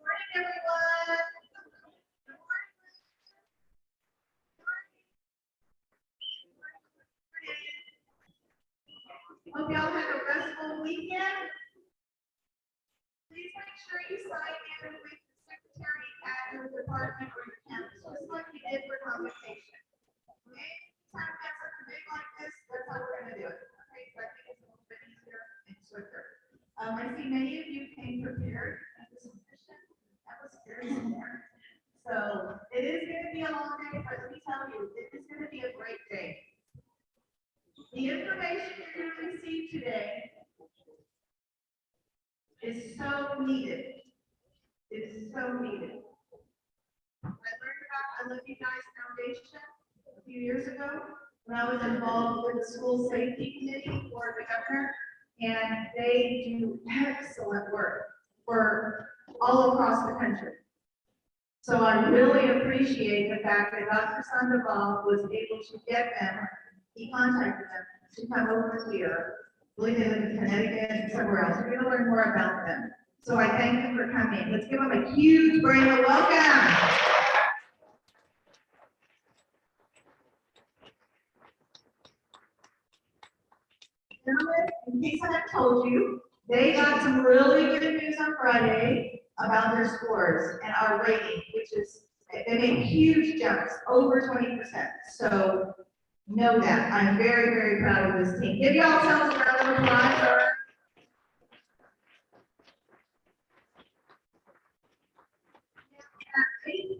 morning, everyone. Good morning. Hope y'all had a restful weekend. Please make sure you sign in with the secretary at your department or your campus, just like you did for convocation. Okay? Time to have something big like this, that's how we're going to do it. Okay, so I think it's a little bit easier and quicker. I see many of you came prepared at this session. That was very smart. So it is going to be a long day, but let me tell you, it is going to be a great day. The information you're going to receive today is so needed. It is so needed. I learned about I Love You Guys Foundation a few years ago when I was involved with the school safety committee for the governor, and they do excellent work for all across the country. So I really appreciate the fact that Dr. Sandoval was able to get them, he contacted them to come over here. We live in Connecticut and somewhere else. We're going to learn more about them. So I thank them for coming. Let's give them a huge brand of welcome. Gentlemen, in case I haven't told you, they got some really good news on Friday about their scores and our rating, which is, they made huge jumps, over 20%. So know that. I'm very, very proud of this team. Give yourselves a round of applause. At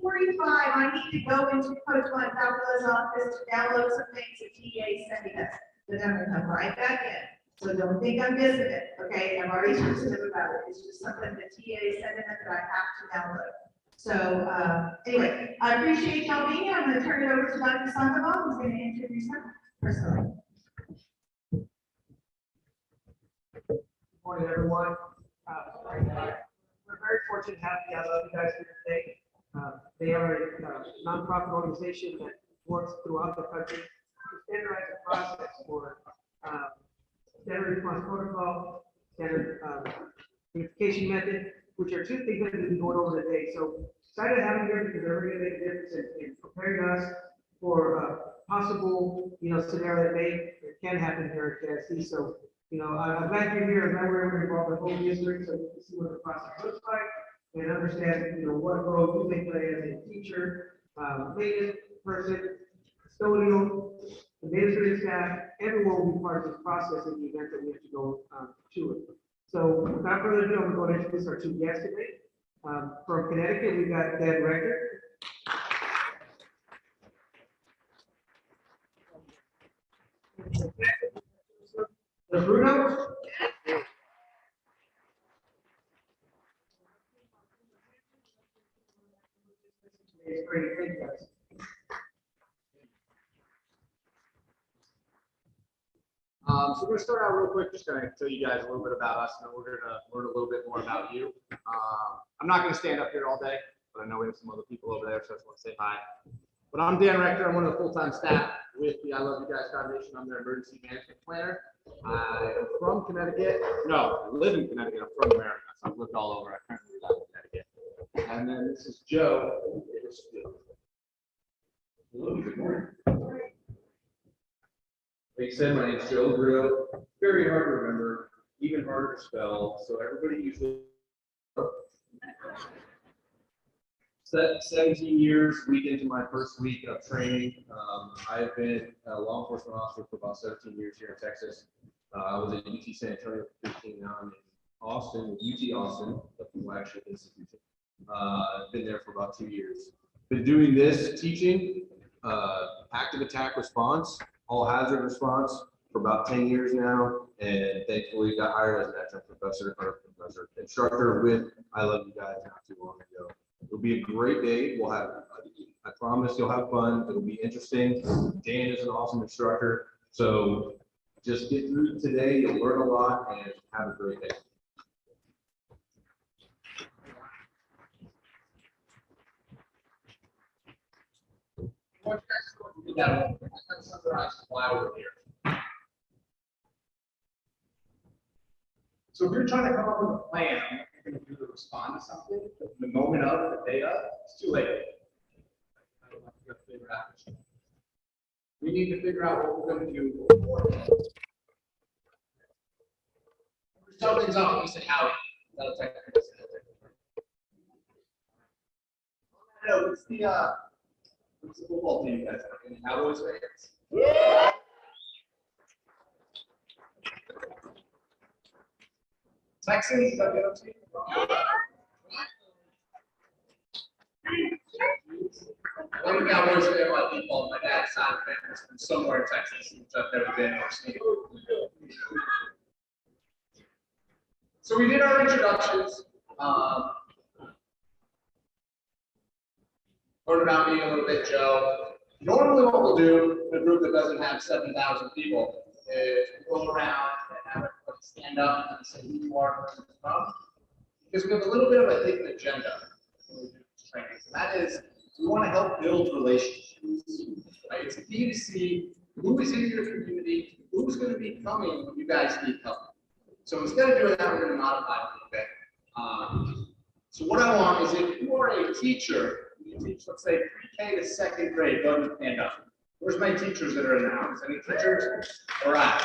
8:45, I need to go into Coach Montgomery's office to download some things that TA is sending us. But I'm going to come right back in. So don't think I'm missing it, okay? I'm already sensitive about it. It's just something that TA is sending us that I have to download. So anyway, I appreciate y'all being here. I'm going to turn it over to Dr. Sandoval, who's going to introduce him personally. Good morning, everyone. We're very fortunate to have the I Love You Guys here today. They are a nonprofit organization that works throughout the country to standardize the process for standard response protocol, standard unification method, which are two things that we'll be going over today. So excited to have you here because they're going to make a difference in preparing us for possible, scenario that may or can happen here at KISD. So, I'm glad you're here. I'm glad we're able to involve the whole district so you can see what the process looks like and understand, what role you may play as a teacher, maintenance person, custodial, administrative staff. Everyone will be part of this process in the event that we have to go to it. So without further ado, I'm going to introduce our two guests today. From Connecticut, we've got Dan Rector. Bruno. Great, thank you guys. So we're going to start out real quick, just going to tell you guys a little bit about us, and then we're going to learn a little bit more about you. I'm not going to stand up here all day, but I know we have some other people over there, so I just want to say hi. But I'm Dan Rector. I'm one of the full-time staff with the I Love You Guys Foundation. I'm their emergency management planner. I'm from Connecticut. No, I live in Connecticut. I'm from America, so I've lived all over. I currently reside in Connecticut. And then this is Joe. Hello, good morning. Like I said, my name's Joe Bruno. Very hard to remember, even harder to spell. So everybody usually 17 years, week into my first week of training. I've been a law enforcement officer for about 17 years here in Texas. I was at UT San Antonio for 15. Now I'm in Austin, UT Austin, the flagship institution. I've been there for about 2 years. Been doing this teaching, active attack response, all hazard response for about 10 years now, and thankfully got hired as an adjunct professor instructor with I Love You Guys not too long ago. It'll be a great day. We'll have, I promise you'll have fun. It'll be interesting. Dan is an awesome instructor, so just get through today. You'll learn a lot and have a great day. So if you're trying to come up with a plan, you're going to do to respond to something, the moment of, the day of, it's too late. I don't have to figure out. We need to figure out what we're going to do beforehand. Start things off, we say how. That'll take us. No, what's the football team you guys have? Any Cowboys fans? Yeah. Texans, is that the other team? I'm a Cowboys fan by default. My dad's side of the family is from somewhere in Texas, which I've never been or seen. So we did our introductions. Learn about me a little bit, Joe. Normally what we'll do in a group that doesn't have 7,000 people is go around and have everybody stand up and say who you are and where you're from. Because we have a little bit of a hidden agenda when we do this training. And that is, we want to help build relationships. Right? It's key to see who is in your community, who's going to be coming when you guys need help. So instead of doing that, we're going to modify it a little bit. So what I want is if you are a teacher, you teach, let's say, pre-K to second grade, go ahead and stand up. Where's my teachers that are in the house? Any teachers? All right.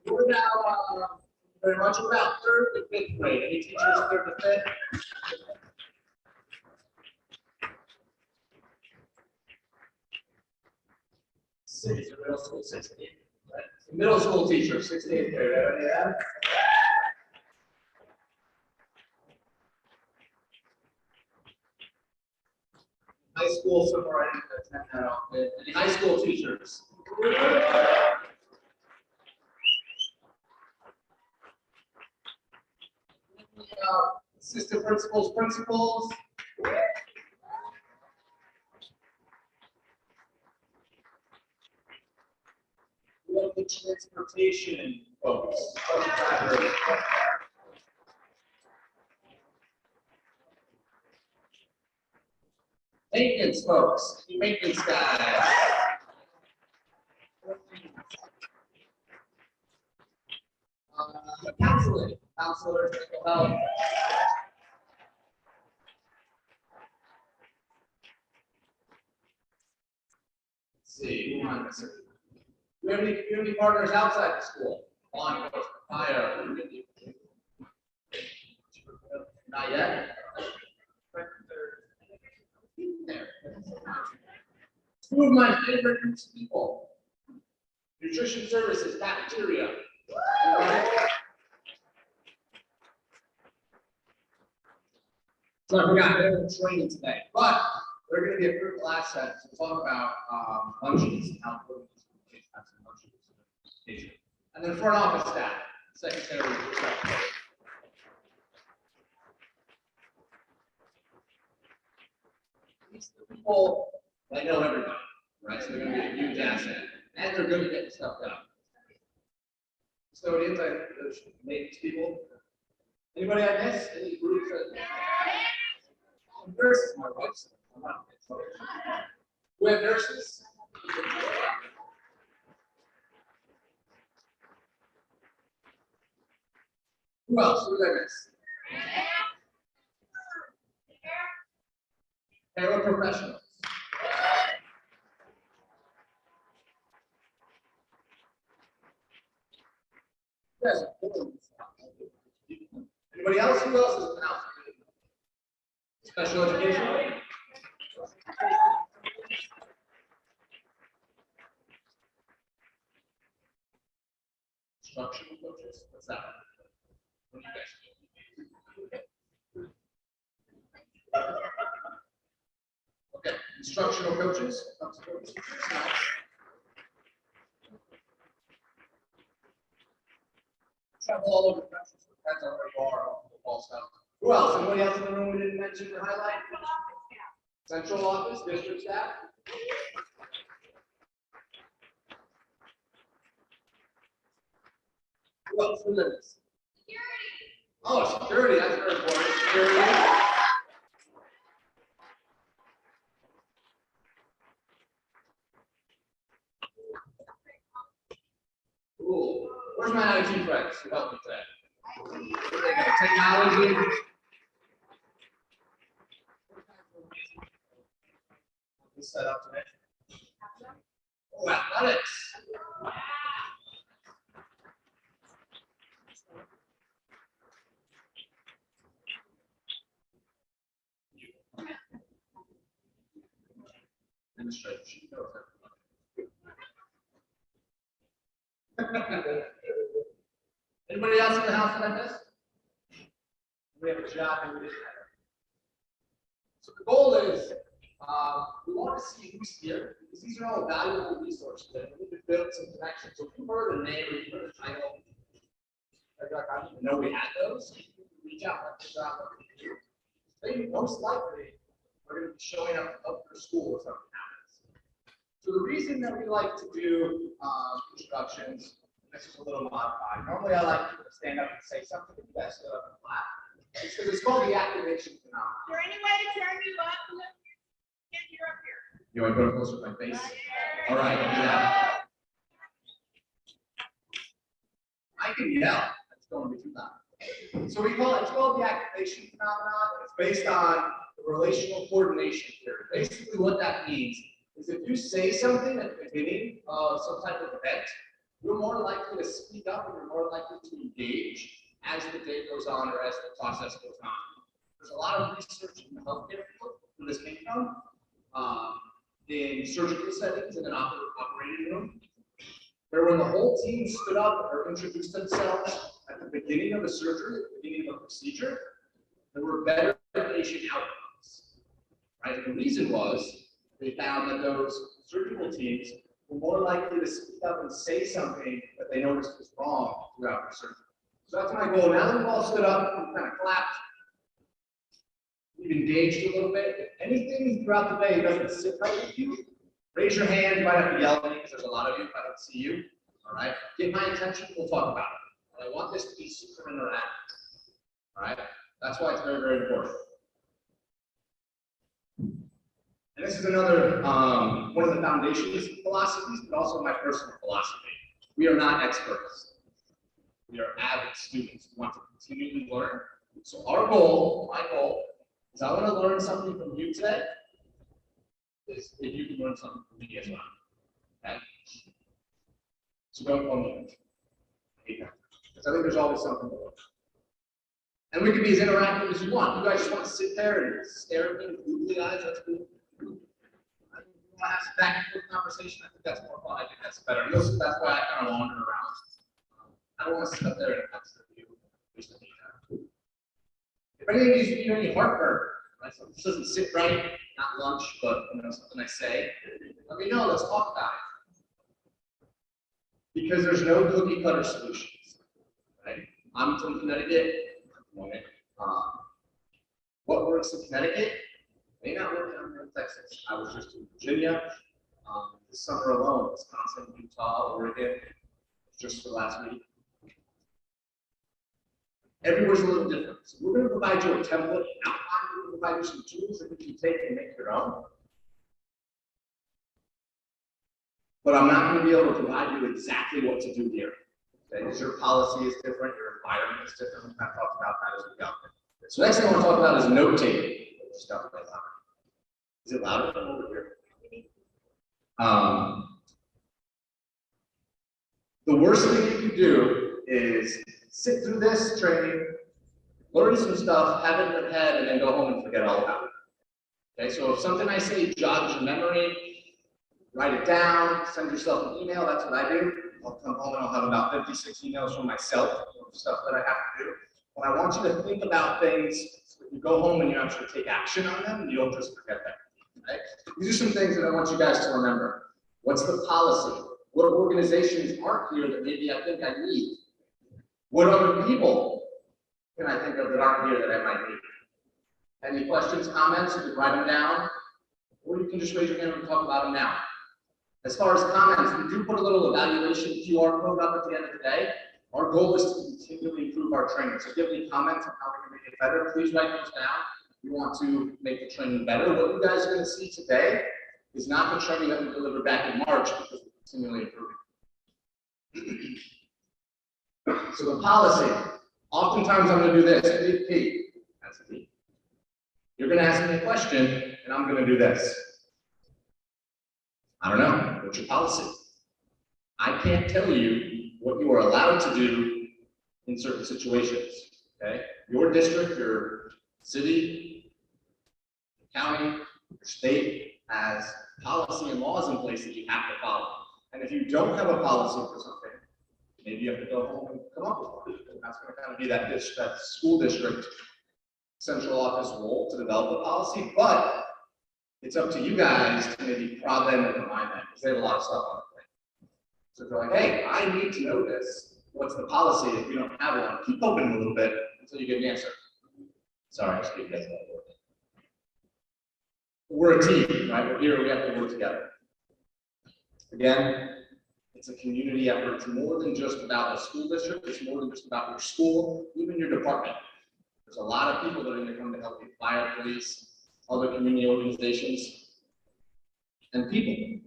We're now very much about 3rd to 5th grade. Any teachers 3rd to 5th? Middle school, 6th to 8th. Right? Middle school teacher, 6th to 8th grade. Any of that? High school, somewhere I didn't attend that often. Any high school teachers? Assistant principals, principals. We have the transportation folks. Maintenance folks, maintenance guys. Counseling, counselors, mental health. Let's see, who am I missing? Do we have any community partners outside the school? Law enforcement, fire, community. Not yet. Two of my favorite groups of people. Nutrition services, cafeteria. So I forgot, they have training today, but they're going to be a critical asset to talk about lunches and how important it is to have some lunches. And then front office staff, secretary. These are the people that know everybody, right? So they're going to be a huge asset, and they're going to get stuff done. So it is like those maintenance people. Anybody I missed? Any groups that? Nurses, my wife. We have nurses. Who else? Who did I miss? Paraprofessionals. Yes. Anybody else? Who else is out? Special education. Instructional coaches. What's that? What do you guys do? Okay, instructional coaches. Travel all over the country, so it depends on where you are on football stuff. Who else? Anybody else in the room we didn't mention or highlight? Central office, district staff. Who else? Who lives? Security. Oh, security, that's very important. Security. Ooh. Where's my IT friends who helped me today? Where they go? Technology. This set up today. Oh, athletics. Administrator. She knows everything. Anybody else in the house like this? We have a job and we didn't have it. So the goal is, we want to see who's here, because these are all valuable resources that we need to build some connections. So if you heard a name or you heard a title, like I didn't even know we had those, you can reach out and figure out what we do. They most likely are going to be showing up at their school if something happens. So the reason that we like to do introductions, this is a little modified. Normally I like to stand up and say something, if you guys stood up and clap. It's because it's called the activation phenomenon. Is there any way to turn you up? Get you up here. You want to go closer to my face? All right, I'll do that. I can yell. That's going to be too loud. So it's called the activation phenomenon. It's based on the relational coordination theory. Basically, what that means is if you say something at the beginning of some type of event, you're more likely to speak up and you're more likely to engage as the day goes on or as the process goes on. There's a lot of research in the healthcare field where this came from, in surgical settings in an operating room, where when the whole team stood up or introduced themselves at the beginning of a surgery, at the beginning of a procedure, there were better patient outcomes. Right? And the reason was they found that those surgical teams were more likely to speak up and say something that they noticed was wrong throughout the surgery. So that's my goal. Now that we've all stood up and kind of clapped, we've engaged a little bit. If anything throughout the day doesn't sit right with you, raise your hand. You might have to yell at me because there's a lot of you if I don't see you. All right. Get my attention. We'll talk about it. And I want this to be super interactive. All right. That's why it's very, very important. And this is another one of the foundations philosophies, but also my personal philosophy. We are not experts. We are avid students who want to continually learn. So our goal, my goal, is I want to learn something from you today. Is if you can learn something from me as well. Okay? So don't call me. I hate that. Because I think there's always something to learn. And we can be as interactive as you want. You guys just want to sit there and stare at me with googly eyes. That's cool. I think you want to have some back and forth conversation. I think that's more fun. I think that's better. That's why I kind of wander around. I don't want to sit up there and answer you. If any of these give you any heartburn, right? So this doesn't sit right, not lunch, but something I say, let me know. Let's talk about it. Because there's no cookie cutter solutions. Right? I'm from Connecticut. What works in Connecticut may not work down here in Texas. I was just in Virginia this summer alone, Wisconsin, Utah, Oregon, just for last week. Everywhere's a little different. So we're going to provide you a template, outline. We're going to provide you some tools that you can take and make your own. But I'm not going to be able to provide you exactly what to do here. Okay? Because your policy is different, your environment is different. We kind of talked about that as we go. So next thing I want to talk about is note taking. Just got right louder. Is it louder than over here? The worst thing you can do is sit through this training, learn some stuff, have it in your head, and then go home and forget all about it. Okay, so if something I say jogs your memory, write it down, send yourself an email. That's what I do. I'll come home and I'll have about 56 emails from myself, stuff that I have to do. But I want you to think about things so that you go home and you actually take action on them and you don't just forget them. Okay? These are some things that I want you guys to remember. What's the policy? What organizations aren't here that maybe I think I need? What other people can I think of that aren't here that I might need? Any questions, comments? You can write them down, or you can just raise your hand and talk about them now. As far as comments, we do put a little evaluation QR code up at the end of the day. Our goal is to continually improve our training. So if you have any comments on how we can make it better, please write those down. We want to make the training better. What you guys are going to see today is not the training that we delivered back in March, because we're continually improving. So the policy, oftentimes I'm gonna do this, big P, that's a P. You're gonna ask me a question, and I'm gonna do this. I don't know, what's your policy? I can't tell you what you are allowed to do in certain situations, okay? Your district, your city, county, your state has policy and laws in place that you have to follow. And if you don't have a policy for something, maybe you have to go home and come up with one. And that's going to kind of be that school district central office role to develop a policy, but it's up to you guys to maybe prod them and remind them, because they have a lot of stuff on the plate. So if they're like, hey, I need to know this. What's the policy? If we don't have one, keep open a little bit until you get an answer. Sorry, I just gave you guys that word. We're a team, right? We're here, we have to work together. Again, it's a community effort. It's more than just about a school district. It's more than just about your school, even your department. There's a lot of people that are going to come to help you, fire, police, other community organizations, and people.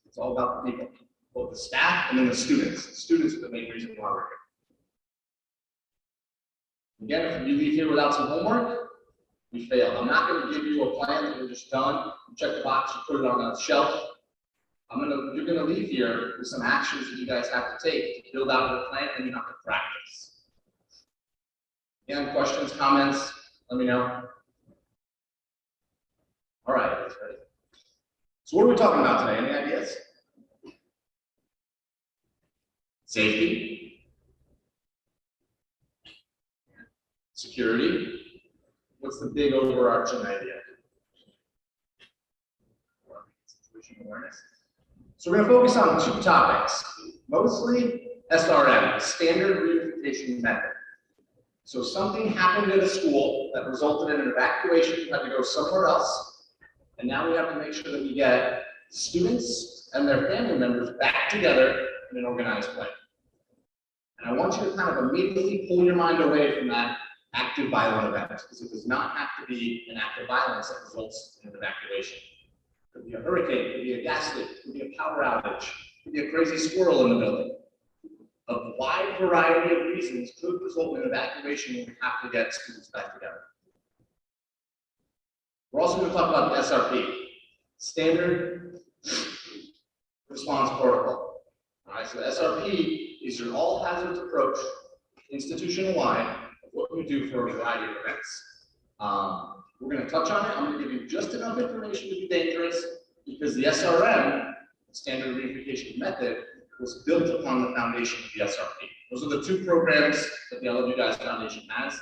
It's all about the people, both the staff and then the students. The students are the main reason why we're here. Again, if you leave here without some homework, we failed. I'm not going to give you a plan that you're just done. You check the box, you put it on a shelf. You're going to leave here with some actions that you guys have to take to build out a plan, and you have to practice. Again, questions, comments, let me know. All right, guys, ready? So what are we talking about today? Any ideas? Safety. Security. What's the big overarching idea? Situation awareness. So we're going to focus on two topics, mostly SRM, Standard Reunification Method. So something happened at a school that resulted in an evacuation, you had to go somewhere else, and now we have to make sure that we get students and their family members back together in an organized way. And I want you to kind of immediately pull your mind away from that active violent event, because it does not have to be an act of violence that results in an evacuation. It could be a hurricane, it could be a gas leak, it could be a power outage, it could be a crazy squirrel in the building. A wide variety of reasons could result in an evacuation when we have to get students back together. We're also going to talk about the SRP, Standard Response Protocol. All right, so the SRP is your all hazards approach, institutional-wide, of what we do for a variety of events. We're going to touch on it. I'm going to give you just enough information to be dangerous, because the SRM, Standard Reunification Method, was built upon the foundation of the SRP. Those are the two programs that the I Love You Guys Foundation has.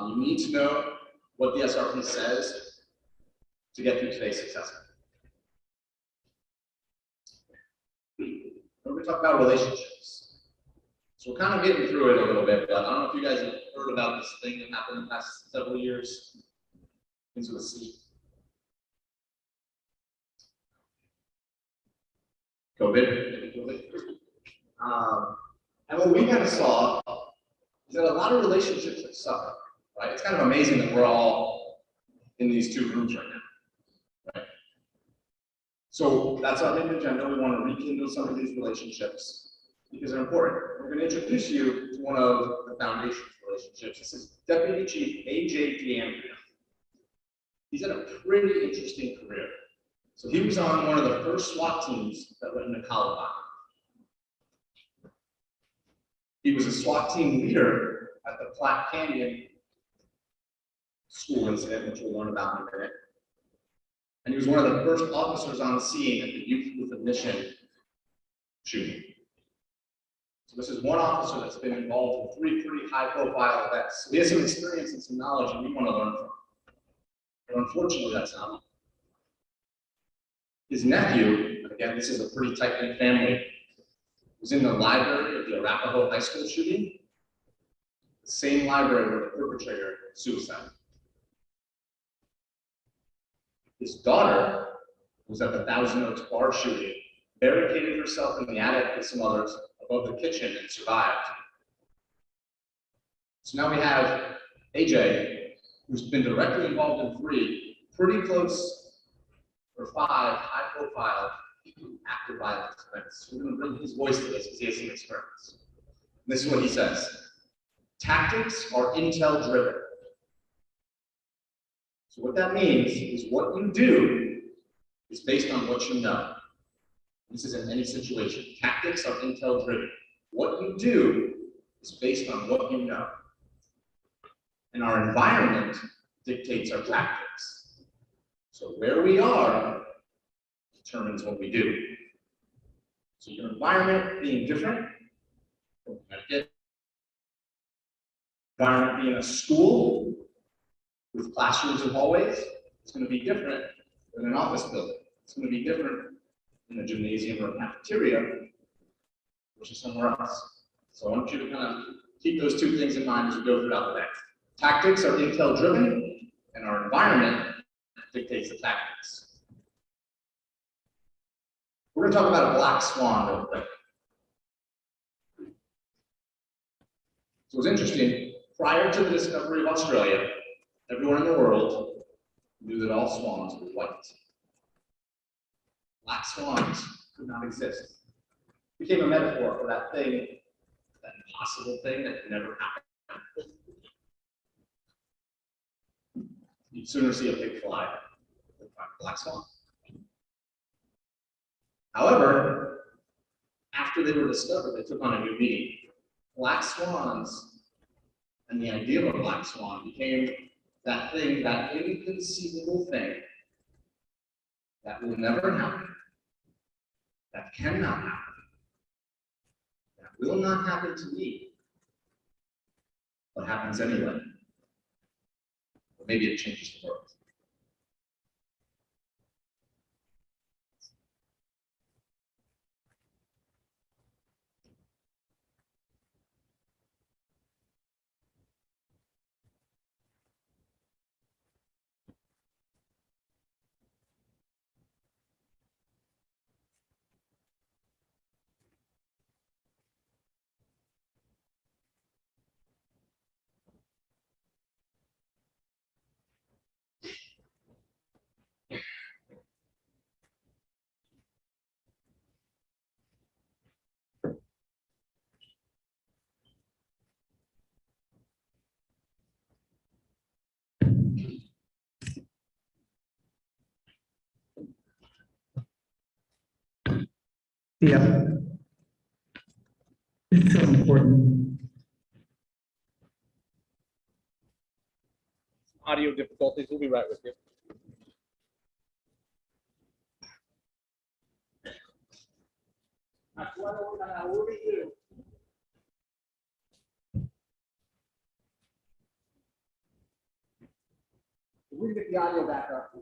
You need to know what the SRP says to get through today's successful. We're going to talk about relationships. So we're kind of getting through it a little bit, but I don't know if you guys have heard about this thing that happened in the past several years. Into the sea. COVID. And what we kind of saw is that a lot of relationships have suffered, right? It's kind of amazing that we're all in these two rooms right now, right? So that's our main agenda. We want to rekindle some of these relationships because they're important. We're going to introduce you to one of the foundation's relationships. This is Deputy Chief A.J. DeAndrea. He's had a pretty interesting career. So he was on one of the first SWAT teams that went into Colorado. He was a SWAT team leader at the Platte Canyon school incident, which we'll learn about in a minute. And he was one of the first officers on the scene at the Youth with a Mission shooting. So this is one officer that's been involved in 3 pretty high-profile events. So he has some experience and some knowledge, and we want to learn from him. But unfortunately, that's not him. His nephew, again, this is a pretty tight-knit family, was in the library of the Arapahoe High School shooting, the same library where the perpetrator suicided. His daughter was at the Thousand Oaks bar shooting, barricaded herself in the attic with some others above the kitchen and survived. So now we have AJ, who's been directly involved in 3 pretty close, or 5 high-profile active violence events. We're going to bring his voice to this because he has some experience. This is what he says. Tactics are intel driven. So what that means is what you do is based on what you know. This is in any situation. Tactics are intel driven. What you do is based on what you know. And our environment dictates our tactics. So where we are determines what we do. So your environment being different, environment being a school with classrooms and hallways, it's going to be different than an office building. It's going to be different in a gymnasium or a cafeteria, which is somewhere else. So I want you to kind of keep those two things in mind as we go throughout the day. Tactics are intel driven, and our environment dictates the tactics. We're going to talk about a black swan real quick. So it's interesting, prior to the discovery of Australia, everyone in the world knew that all swans were white. Black swans could not exist. It became a metaphor for that thing, that impossible thing that could never happen. You'd sooner see a pig fly than find a black swan. However, after they were discovered, they took on a new meaning. Black swans and the idea of a black swan became that thing, that inconceivable thing that will never happen, that cannot happen, that will not happen to me, but happens anyway. Or maybe it changes the world. Yeah. It's so important. Audio difficulties, we'll be right with you. We're gonna get the audio back up.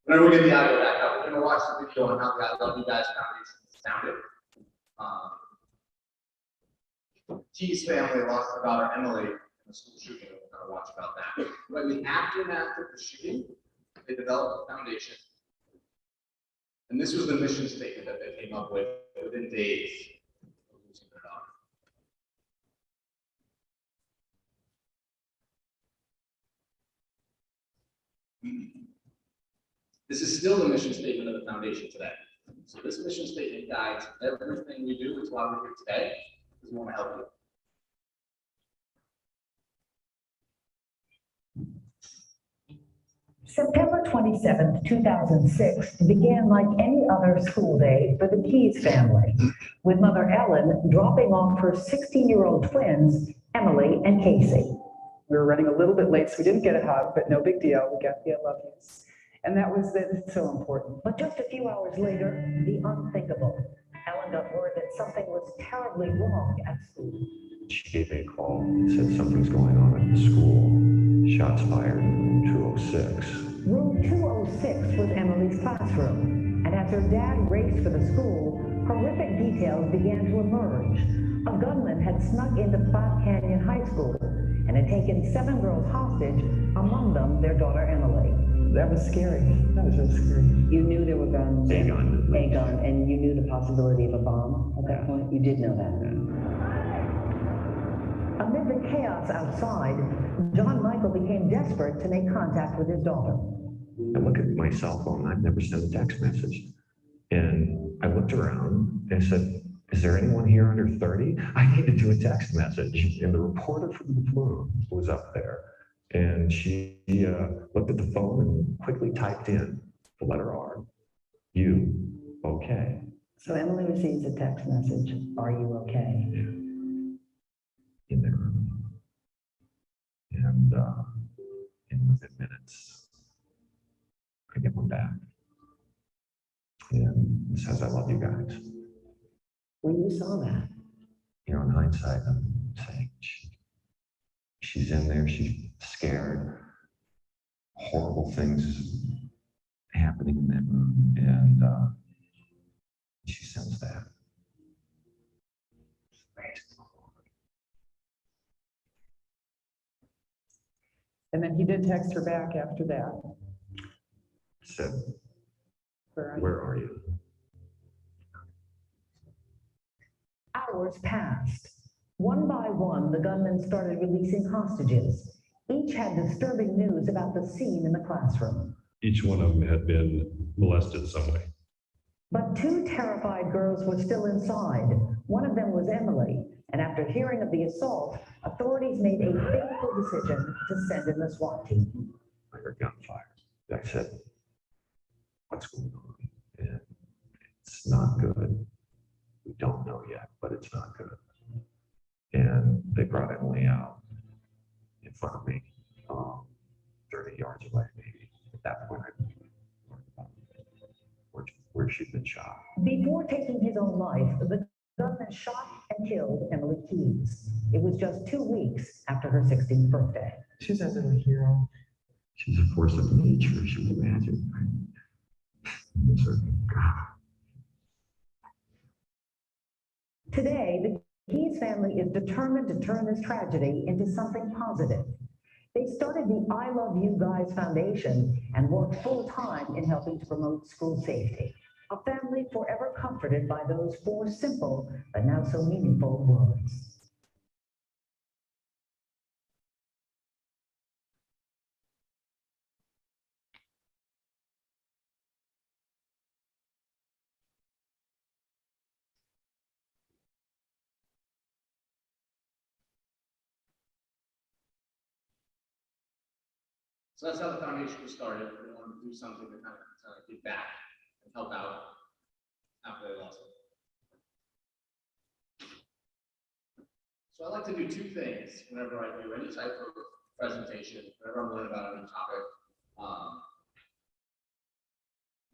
Whenever we get the audio back up, we're gonna watch the video on how the I Love You Guys Foundation sounded. T's family lost their daughter Emily in a school shooting. We're gonna watch about that. But in the aftermath of the shooting, they developed a foundation. And this was the mission statement that they came up with within days of losing their daughter. This is still the mission statement of the foundation today. So this mission statement guides everything we do. It's why we're here today, because we want to help you. September 27, 2006 began like any other school day for the Keys family, with Mother Ellen dropping off her 16-year-old twins, Emily and Casey. We were running a little bit late, so we didn't get a hug, but no big deal. We got the I love yous. And that was it's so important. But just a few hours later, the unthinkable. Ellen got word that something was terribly wrong at school. She gave me a call and said something's going on at the school. Shots fired in room 206. Room 206 was Emily's classroom, and as her dad raced for the school, horrific details began to emerge. A gunman had snuck into Platte Canyon High School and had taken 7 girls hostage, among them their daughter Emily. That was scary. That was really scary. You knew there were guns. A gun. A gun, and you knew the possibility of a bomb at that point? You did know that. Amid the chaos outside, John Michael became desperate to make contact with his daughter. I look at my cell phone, I've never sent a text message. And I looked around and said, is there anyone here under 30? I need to do a text message. And the reporter from the Plume was up there. And she looked at the phone and quickly typed in the letter R. You, okay. So Emily receives a text message, "Are you okay?" In their room. And within minutes, I get one back. And it says, I love you guys. When you saw that, You know, in hindsight, I'm saying, she's in there, she's scared. Horrible things happening in that room. And she sends that. And then he did text her back after that. Said, Where are you? where are you? hours passed. One by one, the gunmen started releasing hostages. Each had disturbing news about the scene in the classroom. Each one of them had been molested in some way. But two terrified girls were still inside. One of them was Emily, and after hearing of the assault, authorities made a fateful decision to send in the SWAT team. I heard gunfire. I said, what's going on? And it's not good. We don't know yet, but it's not good. And they brought Emily out in front of me, 30 yards away, maybe. At that point, I learned about where she'd been shot. Before taking his own life, the gunman shot and killed Emily Keyes. It was just 2 weeks after her 16th birthday. She's a little hero. She's a force of nature, as you would imagine. It's her, God. Today, the Keyes family is determined to turn this tragedy into something positive. They started the I Love You Guys Foundation and worked full-time in helping to promote school safety. A family forever comforted by those 4 simple but now so meaningful words. So that's how the foundation was started. We wanted to do something to kind of give back and help out after they lost it. So I like to do 2 things whenever I do any type of presentation, whenever I'm learning about a new topic.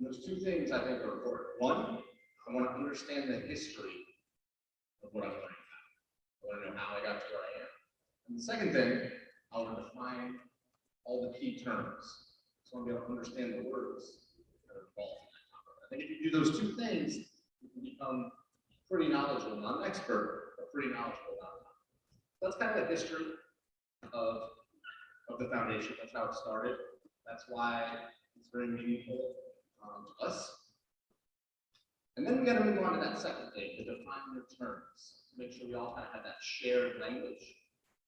Those 2 things I think are important. One, I want to understand the history of what I'm learning about. I want to know how I got to where I am. And the second thing, I want to define all the key terms. So I'm going to understand the words that are involved in that topic. I think if you do those 2 things, you can become pretty knowledgeable, not an expert, but pretty knowledgeable about it. That's kind of the history of the foundation. That's how it started. That's why it's very meaningful to us. And then we got to move on to that second thing, to define the terms, to make sure we all kind of have that shared language.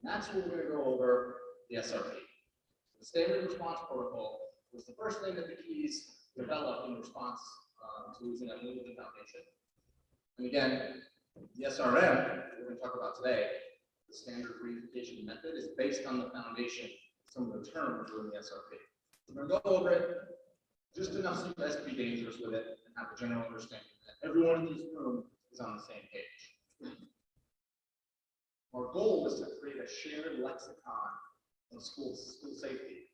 And that's where we're going to go over the SRP. The Standard Response Protocol was the first thing that the Keys developed in response to losing Emily with the foundation. And again, the SRM, we're going to talk about today, the Standard Reunification Method, is based on the foundation, some of the terms were in the SRP. We're going to go over it just enough so you guys can be dangerous with it and have a general understanding that everyone in this room is on the same page. Our goal is to create a shared lexicon of school safety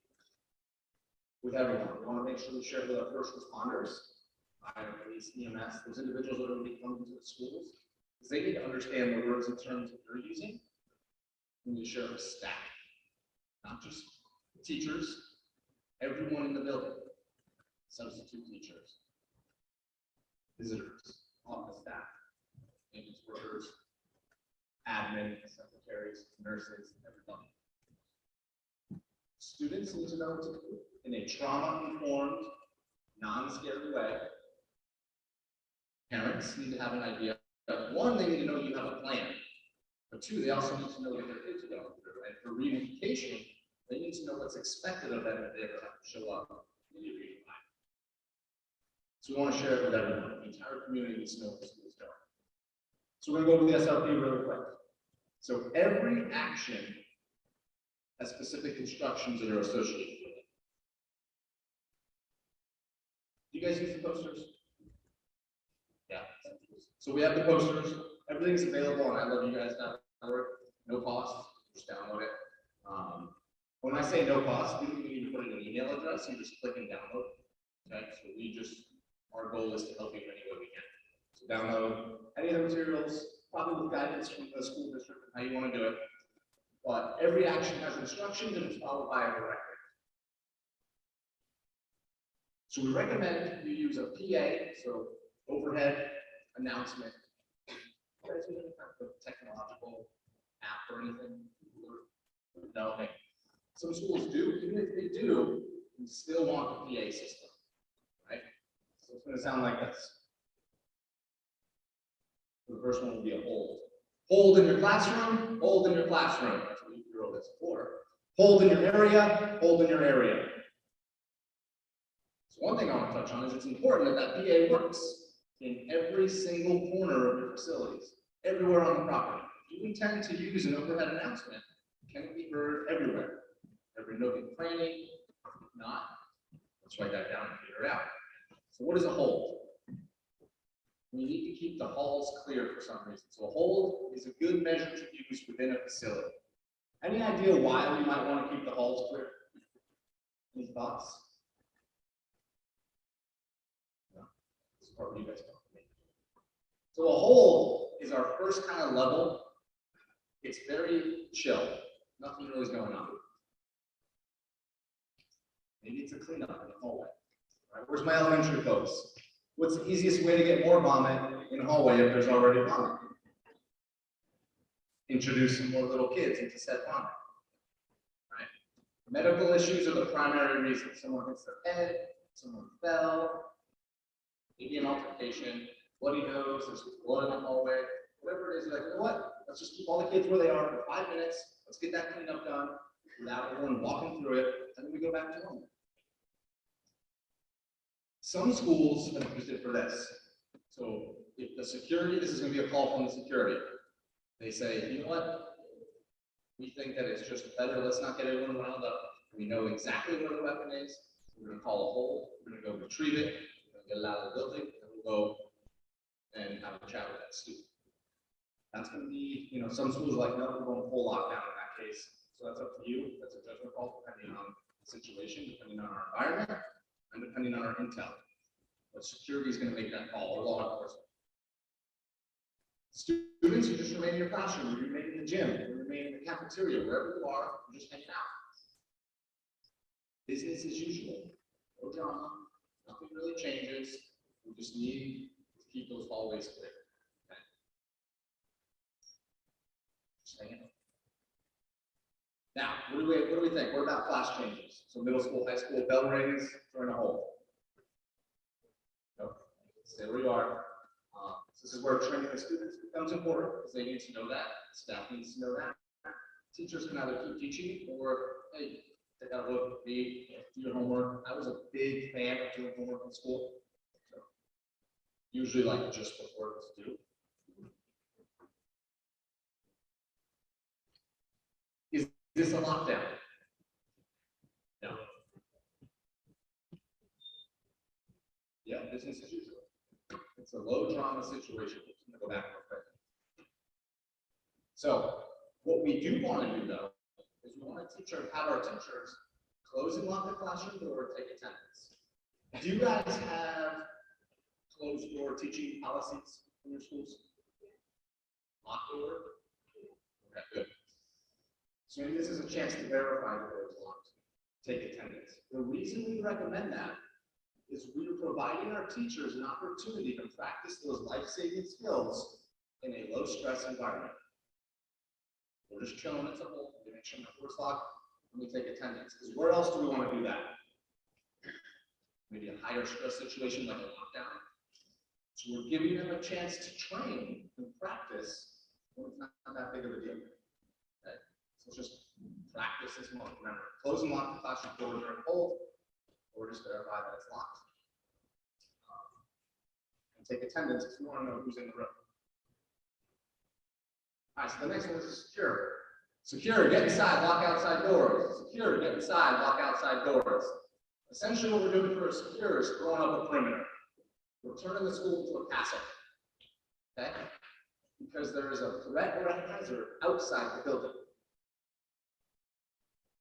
with everyone. We want to make sure we share with our first responders, fire, police, EMS, those individuals that are going to be coming into the schools, because they need to understand the words and terms that you're using. We need to share with staff, not just teachers, everyone in the building, substitute teachers, visitors, office staff, maintenance workers, admin, secretaries, nurses, everybody. Students need to know what to do in a trauma-informed, non-scary way. Parents need to have an idea. One, they need to know you have a plan. But 2, they also need to know what their kids are going through. And for reunification, they need to know what's expected of them if they ever have to show up in the reunified. So we want to share it with everyone. The entire community needs to know what the school is doing. So we're gonna go over the SRP really quick. So every action has specific instructions that are associated with it. Do you guys use the posters? Yeah. So we have the posters. Everything's available on iloveyouguys.org. No cost. Just download it. When I say no cost, we don't even need to put in an email address. You just click and download. Okay. So our goal is to help you in any way we can. So download any of the materials, probably with guidance from the school district on how you want to do it. But every action has instructions and it's followed by a directive. So we recommend you use a PA, so overhead announcement. You guys use any kind of technological app or anything? No, okay. Some schools do, even if they do, you still want the PA system, right? So it's going to sound like this. So the first one will be a hold. Hold in your classroom, hold in your classroom. That's what you wrote this for. Hold in your area, hold in your area. So one thing I want to touch on is it's important that PA works in every single corner of your facilities, everywhere on the property. If you intend to use an overhead announcement, can it be heard everywhere? Every nook and cranny? If not, let's write that down and figure it out. So what is a hold? We need to keep the halls clear for some reason. So a hold is a good measure to use within a facility. Any idea why we might want to keep the halls clear? Any thoughts? No. This is part where you guys talk to me. So a hold is our first kind of level. It's very chill. Nothing really is going on. Maybe it's a cleanup in the hallway. Right? Where's my elementary folks? What's the easiest way to get more vomit in a hallway if there's already vomit? Introduce some more little kids into said vomit. Right? Medical issues are the primary reason. Someone hits their head, someone fell, maybe an altercation, bloody nose, there's blood in the hallway, whatever it is, you're like, you know what? Let's just keep all the kids where they are for 5 minutes. Let's get that cleanup done without everyone walking through it, and then we go back to normal. Some schools have used it for this. So if the security, this is going to be a call from the security. They say, you know what? We think that it's just better. Let's not get everyone wound up. We know exactly where the weapon is. We're going to call a hold. We're going to go retrieve it. We're going to get it out of the building, and we'll go and have a chat with that student. That's going to be, some schools are like, no, we're going full lockdown in that case. So that's up to you. That's a judgment call depending on the situation, depending on our environment, and depending on our intel. But security is going to make that call, or law enforcement. Students, you just remain in your classroom, you remain in the gym, you remain in the cafeteria, wherever you are, you're just hanging out. Business as usual. No drama, nothing really changes. We just need to keep those hallways clear. Okay? Just hanging out. Now, what do we think? What about class changes? So middle school, high school, bell rings, join a hole. Nope. Stay where you are. This is where training the students becomes important because they need to know that. Staff needs to know that. Teachers can either keep teaching or, hey, take out a look, read, do your homework. I was a big fan of doing homework in school. So usually like just before it was due. Is this a lockdown? No. Yeah, business as usual. It's a low drama situation. I'm going to go back real quick. So what we do want to do though, is we want to have our teachers close and lock the classroom door and take attendance. Do you guys have closed door teaching policies in your schools? Lock door? Okay, good. So maybe this is a chance to verify the door is locked. Take attendance. The reason we recommend that is we are providing our teachers an opportunity to practice those life-saving skills in a low-stress environment. We're just chilling at the hole, we make sure my door's locked, and we take attendance. Because where else do we want to do that? Maybe a higher stress situation like a lockdown. So we're giving them a chance to train and practice when it's not that big of a deal. Okay? So just practice this month. Remember, close and lock the classroom door during hold, or just verify that it's locked. And take attendance if you want to know who's in the room. All right, so the next one is secure. Secure, get inside, lock outside doors. Secure, get inside, lock outside doors. Essentially what we're doing for secure is throwing up a perimeter. We're turning the school into a castle. Okay? Because there is a threat or a hazard outside the building.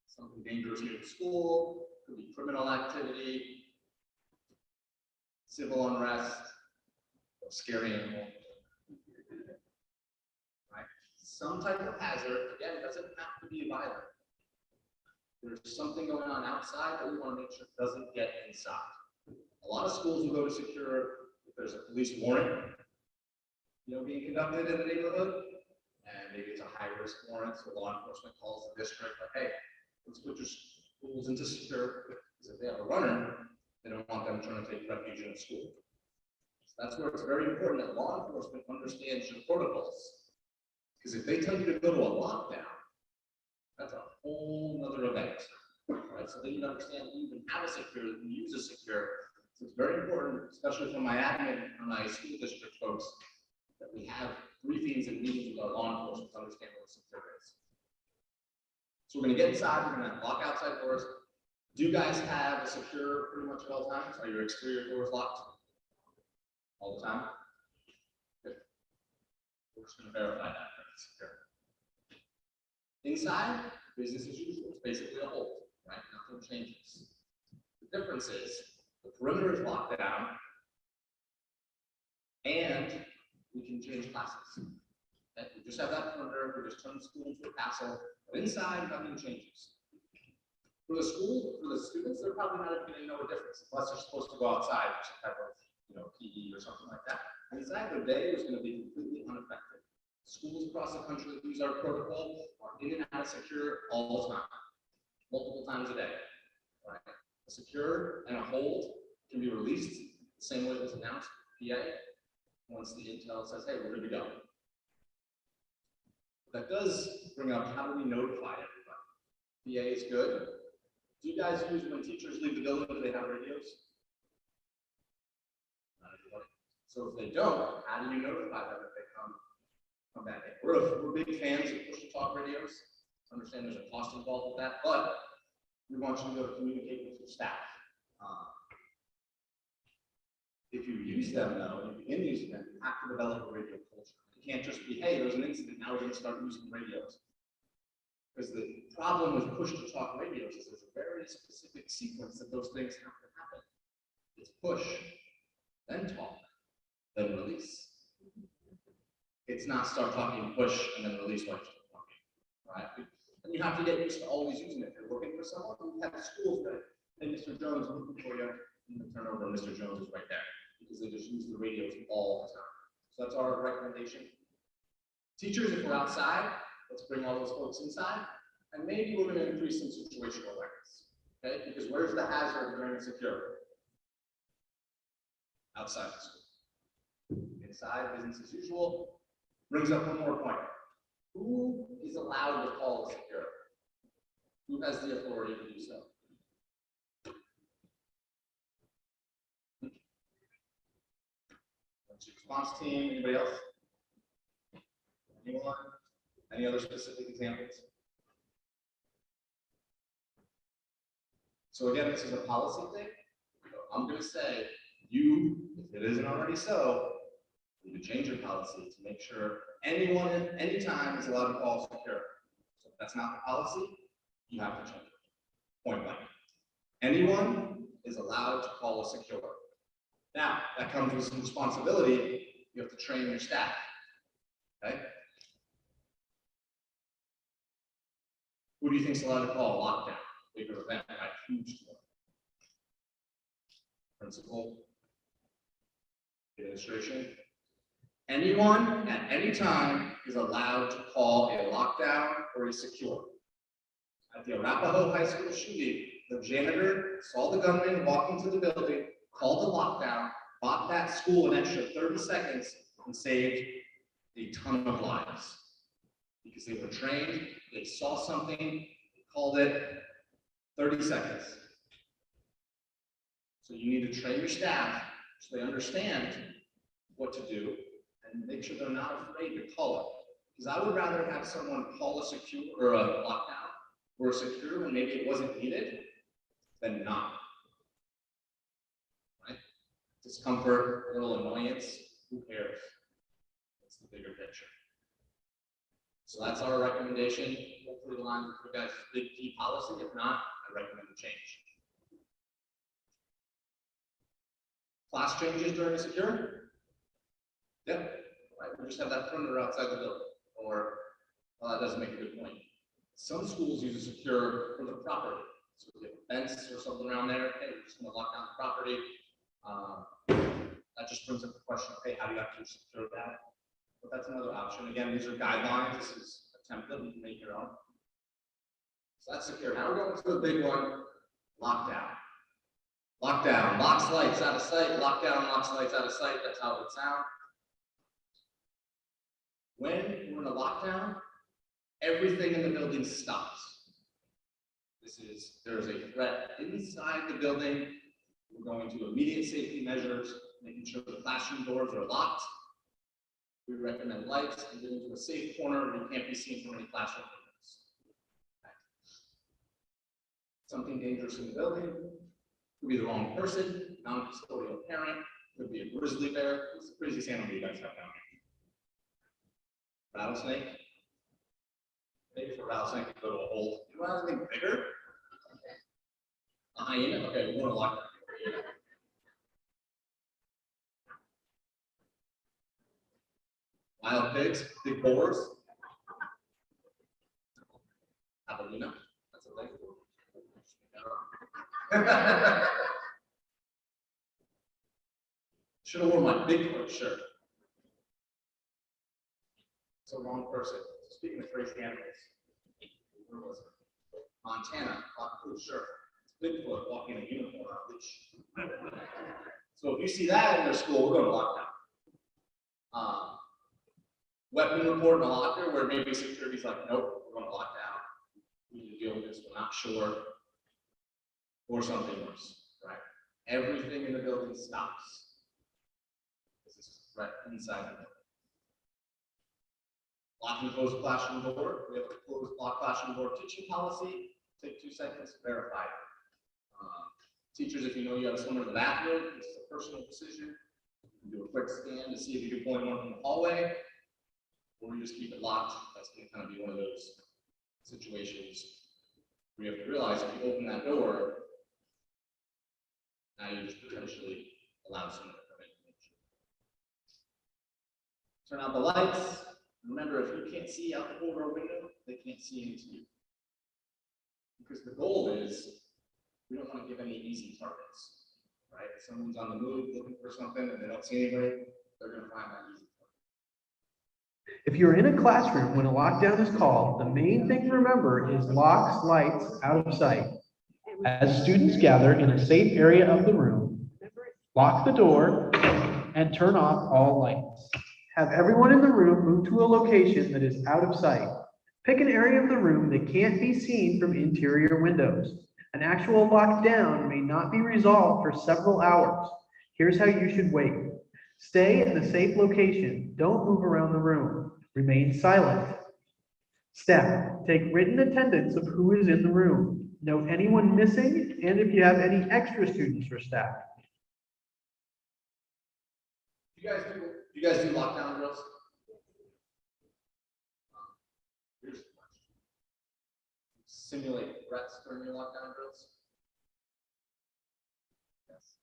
Something dangerous near the school, could be criminal activity, civil unrest, or scary animal. Right? Some type of hazard, again, it doesn't have to be violent. There's something going on outside that we want to make sure doesn't get inside. A lot of schools will go to secure if there's a police warrant, being conducted in the neighborhood, and maybe it's a high-risk warrant, so law enforcement calls the district, like, hey, let's put your schools into secure, because if they have a runner, they don't want them trying to take refuge in a school. So that's where it's very important that law enforcement understands your protocols, because if they tell you to go to a lockdown, that's a whole other event, right? So they need to understand that you even have a secure, that you use a secure. So it's very important, especially for my admin and my school district folks, that we have briefings and meetings with our law enforcement to understand what a secure is. So we're going to get inside, we're going to lock outside doors. Do you guys have a secure pretty much at all times? Are your exterior doors locked? All the time? Good. We're just going to verify that it's secure. Inside, business as usual. It's basically a hold, right? Nothing changes. The difference is the perimeter is locked down, and we can change classes. Okay? We just have that perimeter. We just turn the school into a castle. But inside, nothing changes. For the school, for the students, they're probably not even going to know a difference unless they're supposed to go outside for some type of, PE or something like that. Inside, their day is going to be completely unaffected. Schools across the country that use our protocol are in and out of secure all the time, multiple times a day. Right? A secure and a hold can be released the same way it was announced, PA, once the intel says, hey, we're good to go. That does bring up, how do we notify everybody? PA is good. Do you guys use, when teachers leave the building, do they have radios? Not everybody. So if they don't, how do you notify them if they come back in? We're big fans of push-to-talk radios. Understand there's a cost involved with that, but we want you to be able to communicate with your staff. If you use them, though, if you begin using them, you have to develop a radio culture. You can't just be, hey, there's an incident, now we're going to start using radios. Because the problem with push-to-talk radios is there's a very specific sequence that those things have to happen. It's push, then talk, then release. It's not start talking, push, and then release while you're still talking, right? And you have to get used to always using it. If you're looking for someone, you have schools that, hey, Mr. Jones, I'm looking for you. You can turn over, and Mr. Jones is right there, because they just use the radios all the time. So that's our recommendation. Teachers, if we're outside, let's bring all those folks inside, and maybe we're going to increase some situational awareness, okay? Because where's the hazard during a secure? Outside the school. Inside, business as usual. Brings up one more point. Who is allowed to call a secure? Who has the authority to do so? Response team, anybody else? Anyone? Any other specific examples? So again, this is a policy thing. I'm going to say, you, if it isn't already so, you need to change your policy to make sure anyone at any time is allowed to call secure. So if that's not the policy, you have to change it. Point blank. Anyone is allowed to call a secure. Now, that comes with some responsibility. You have to train your staff. Okay? Who do you think is allowed to call a lockdown? Bigger event, right? Huge one. Principal, administration. Anyone at any time is allowed to call a lockdown or a secure. At the Arapahoe High School shooting, the janitor saw the gunman walk into the building, called a lockdown, bought that school an extra 30 seconds, and saved a ton of lives. Because they were trained, they saw something, they called it 30 seconds. So you need to train your staff so they understand what to do and make sure they're not afraid to call it. Because I would rather have someone call a secure or a lockdown or a secure when maybe it wasn't needed than not. Right? Discomfort, a little annoyance, who cares? That's the bigger picture. So that's our recommendation. Hopefully the line with you guys' big key policy. If not, I recommend a change. Class changes during a secure? Yep. Right. We just have that perimeter outside the building. Or, well, that doesn't make a good point. Some schools use a secure for the property. So we have a fence or something around there. Hey, we're just going to lock down the property. That just brings up the question of, hey, how do you actually secure that? But that's another option. Again, these are guidelines. This is a template. You can make your own. So that's secure. Now we're going to the big one, lockdown. Lockdown, locks lights out of sight, lockdown, locks lights out of sight. That's how it would sound. When we're in a lockdown, everything in the building stops. There is a threat inside the building. We're going to immediate safety measures, making sure the classroom doors are locked. We recommend lights and get into a safe corner where you can't be seen from any classroom windows. Something dangerous in the building. Could be the wrong person, non-custodial parent, could be a grizzly bear. What's the craziest animal you guys have down here? Rattlesnake? Maybe for rattlesnake to go to a hole. You want anything bigger? A hyena? Okay, we're going to lock that. Wild pigs, big boars. Javelina, that's a thing. Should have worn my Bigfoot shirt. It's a wrong person. Speaking of crazy animals, where was it? Montana, cool shirt. It's Bigfoot walking in a uniform on a leash. So if you see that in your school, we're going to lockdown. Weapon report in a locker where maybe security's like, nope, we're going to lock down. We need to deal with this, we're not sure. Or something worse, right? Everything in the building stops. This is right inside the building. Lock and close classroom door. We have a closed lock classroom door teaching policy. Take 2 seconds to verify it. Teachers, if you know you have someone in the bathroom, this is a personal decision. You can do a quick scan to see if you can point one from the hallway, or you just keep it locked. That's going to kind of be one of those situations where you have to realize if you open that door, now you just potentially allow someone to come in. Turn out the lights. Remember, if you can't see out the corridor window, they can't see into you. Because the goal is, we don't want to give any easy targets, right? If someone's on the move looking for something and they don't see anybody, they're going to find that easy target. If you're in a classroom when a lockdown is called, the main thing to remember is locks, lights out of sight. As students gather in a safe area of the room, lock the door and turn off all lights. Have everyone in the room move to a location that is out of sight. Pick an area of the room that can't be seen from interior windows. An actual lockdown may not be resolved for several hours. Here's how you should wait. Stay in the safe location. Don't move around the room. Remain silent. Staff, take written attendance of who is in the room. Note anyone missing and if you have any extra students for staff. Do you guys do lockdown drills? Here's the question. Simulate threats during your lockdown drills? Yes.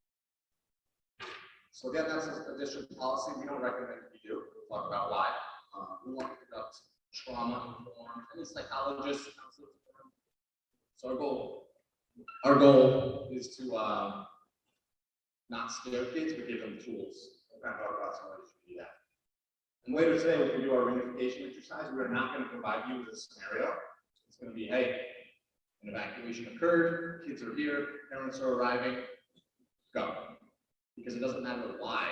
So again, that's a district policy. We don't recommend that you do. We'll talk about why. We want to conduct trauma-informed, any psychologist. So our goal is to not scare kids, but give them tools. We're going to talk about some ways to do that. And later today, we can do our reunification exercise. We are not going to provide you with a scenario. It's going to be, hey, an evacuation occurred, kids are here, parents are arriving, go. Because it doesn't matter why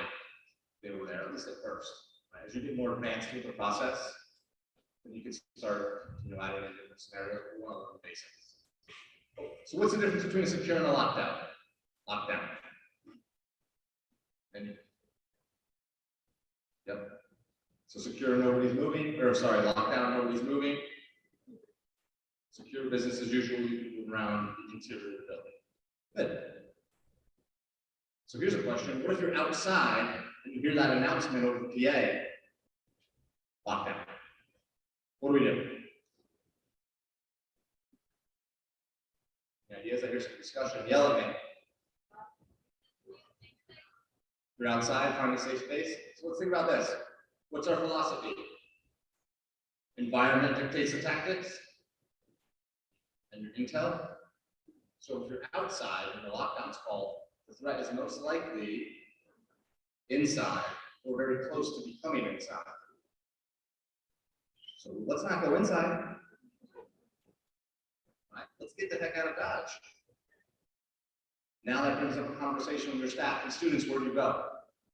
they were there, at least at first. Right? As you get more advanced through the process, then you can start, adding in different scenarios. We want to learn the basics. So what's the difference between a secure and a lockdown? Lockdown. And, yep. So secure, nobody's moving, or sorry, lockdown, nobody's moving. Secure, business as usual, you can move around the interior of the building. Good. So here's a question. What if you're outside and you hear that announcement over the PA? Lockdown. What do we do? The idea is I hear some discussion. Yell at me. You're outside, find a safe space. So let's think about this. What's our philosophy? Environment dictates the tactics and your intel. So if you're outside and the lockdown's called, the threat is most likely inside or very close to becoming inside. So let's not go inside. Right? Let's get the heck out of Dodge. Now that brings up a conversation with your staff and students. Where do you go?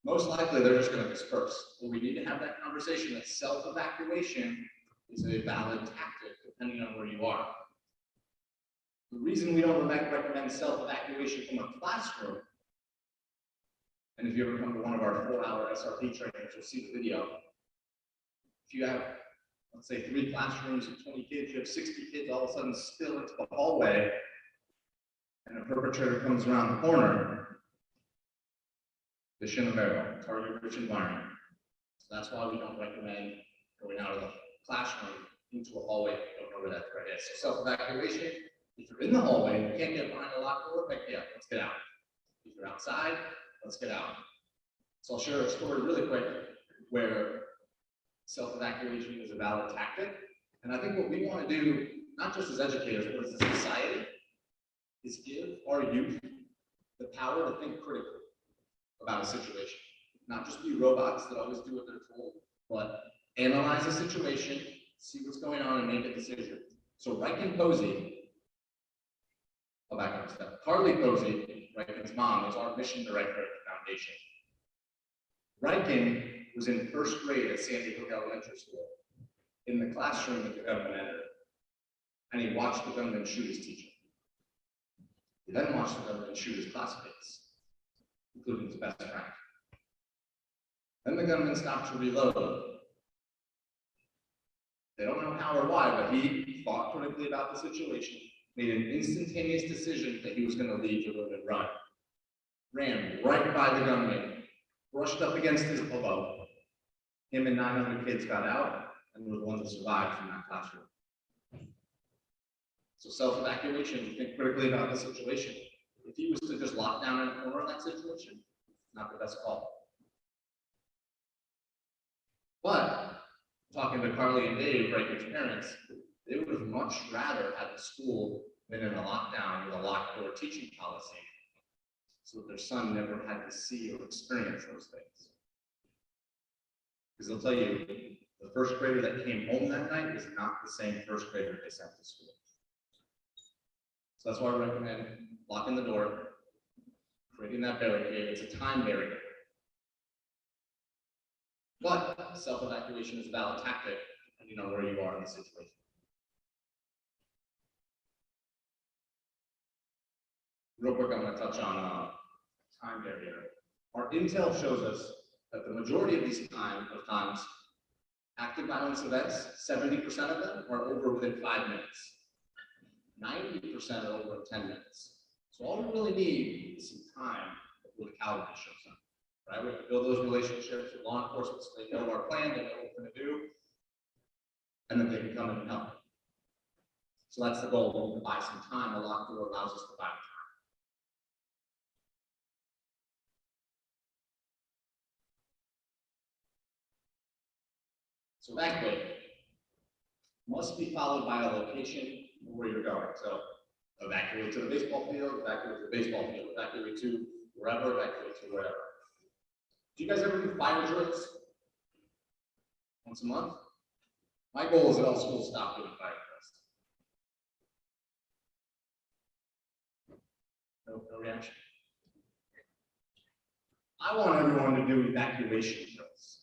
Most likely they're just going to disperse. But we need to have that conversation that self-evacuation is a valid tactic depending on where you are. The reason we don't recommend self-evacuation from a classroom, and if you ever come to one of our 4-hour SRP trainings, you'll see the video. If you have, let's say, 3 classrooms of 20 kids, you have 60 kids all of a sudden spill into the hallway, and a perpetrator comes around the corner, fish in a barrel, target-rich environment. So that's why we don't recommend going out of the classroom into a hallway if you don't know where that threat is. So self-evacuation, if you're in the hallway and you can't get behind a locked door, like, yeah, let's get out. If you're outside, let's get out. So I'll share a story really quick where self-evacuation is a valid tactic. And I think what we want to do, not just as educators, but as a society, is give our youth the power to think critically about a situation. Not just be robots that always do what they're told, but analyze a situation, see what's going on, and make a decision. So Riken Posey, I'll back up a step. Carly Posey, Riken's mom, is our mission director at the foundation. Riken was in 1st grade at Sandy Hook Elementary School in the classroom that the gunman entered, and he watched the gunman shoot his teacher. He then watched the gunman shoot his classmates, including his best friend. Then the gunman stopped to reload. They don't know how or why, but he thought critically about the situation, made an instantaneous decision that he was going to leave the room and run. Ran right by the gunman, brushed up against his elbow. Him and 900 kids got out and were the ones that survived from that classroom. So self-evacuation, we think critically about the situation. If he was to just lock down in a corner in that situation, not the best call. But talking to Carly and Dave, Riken's parents, they would have much rather had the school been in a lockdown with a locked door teaching policy so that their son never had to see or experience those things. Because they'll tell you, the 1st grader that came home that night is not the same 1st grader they sent to school. So that's why I recommend locking the door, creating that barricade. It's a time barrier. But self-evacuation is a valid tactic depending on where you are in the situation. Real quick, I'm going to touch on time barrier. Our intel shows us that the majority of these times, active violence events, 70% of them are over within 5 minutes. 90% are over 10 minutes. So all we really need is some time before the cavalry shows up. Right? We have to build those relationships with law enforcement so they know our plan, they know what we're going to do, and then they can come in and help. So that's the goal. We need to buy some time. A locked door allows us to buy time. So evacuate must be followed by a location where you're going. So evacuate to the baseball field, evacuate to the baseball field, evacuate to wherever, evacuate to wherever. Do you guys ever do fire drills? Once a month? My goal is that all schools stop doing fire drills. No reaction. I want everyone to do evacuation drills.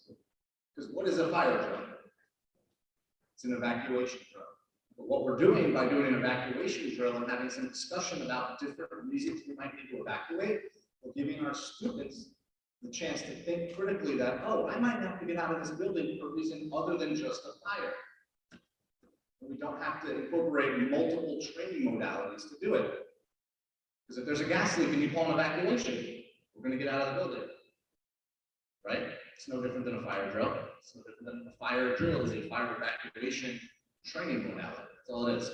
Because what is a fire drill? It's an evacuation drill. But what we're doing by doing an evacuation drill and having some discussion about different reasons we might need to evacuate, we're giving our students the chance to think critically that, oh, I might have to get out of this building for a reason other than just a fire. And we don't have to incorporate multiple training modalities to do it. Because if there's a gas leak and you call an evacuation, we're going to get out of the building. Right? It's no different than a fire drill. It's no different than a fire drill is a fire evacuation training modality. That's all it is.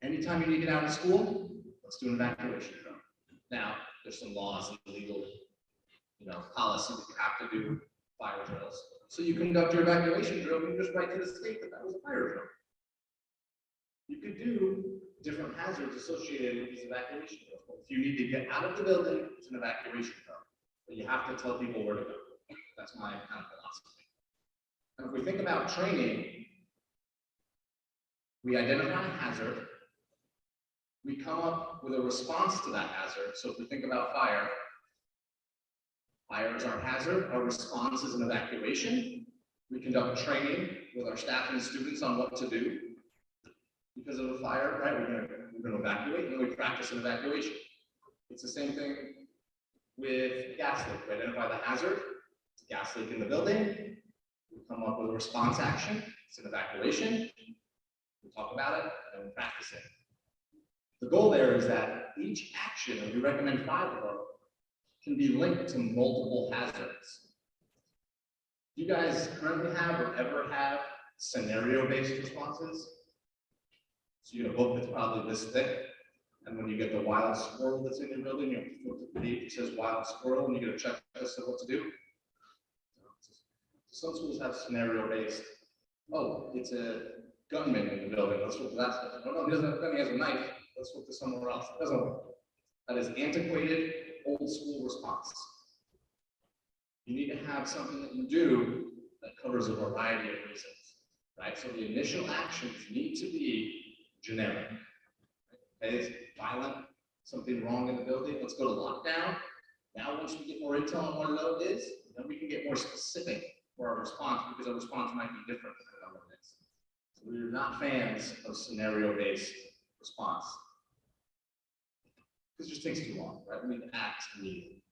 Anytime you need to get out of school, let's do an evacuation drill. Now, there's some laws and legal, policy that you have to do fire drills. So you conduct your evacuation drill, you just write to the state that that was a fire drill. You could do different hazards associated with these evacuation drills. If you need to get out of the building, it's an evacuation drill. But you have to tell people where to go. That's my kind of philosophy. And if we think about training, we identify a hazard, we come up with a response to that hazard. So if we think about fire, fire is our hazard, our response is an evacuation. We conduct training with our staff and students on what to do. Because of a fire, right, we're gonna evacuate, and then we practice an evacuation. It's the same thing with gas leak. We identify the hazard, it's a gas leak in the building. We come up with a response action, it's an evacuation. We talk about it, and we practice it. The goal there is that each action, and we recommend 5 of them, can be linked to multiple hazards. Do you guys currently have or ever have scenario-based responses? So you get a book that's probably this thick, and when you get the wild squirrel that's in your building, you flip the page, it says wild squirrel, and you get a checklist of what to do. Some schools have scenario-based. Oh, it's a gunman in the building. Let's look at that stuff. No, he doesn't have a gun, he has a knife. Let's look to somewhere else. It doesn't work. That is antiquated, old school response. You need to have something that you do that covers a variety of reasons, right? So the initial actions need to be generic. Okay, it's violent, something wrong in the building. Let's go to lockdown. Now, once we get more intel on what it is, then we can get more specific for our response, because our response might be different than what it is. So we're not fans of scenario-based response. This just takes too long, right? We need to act immediately.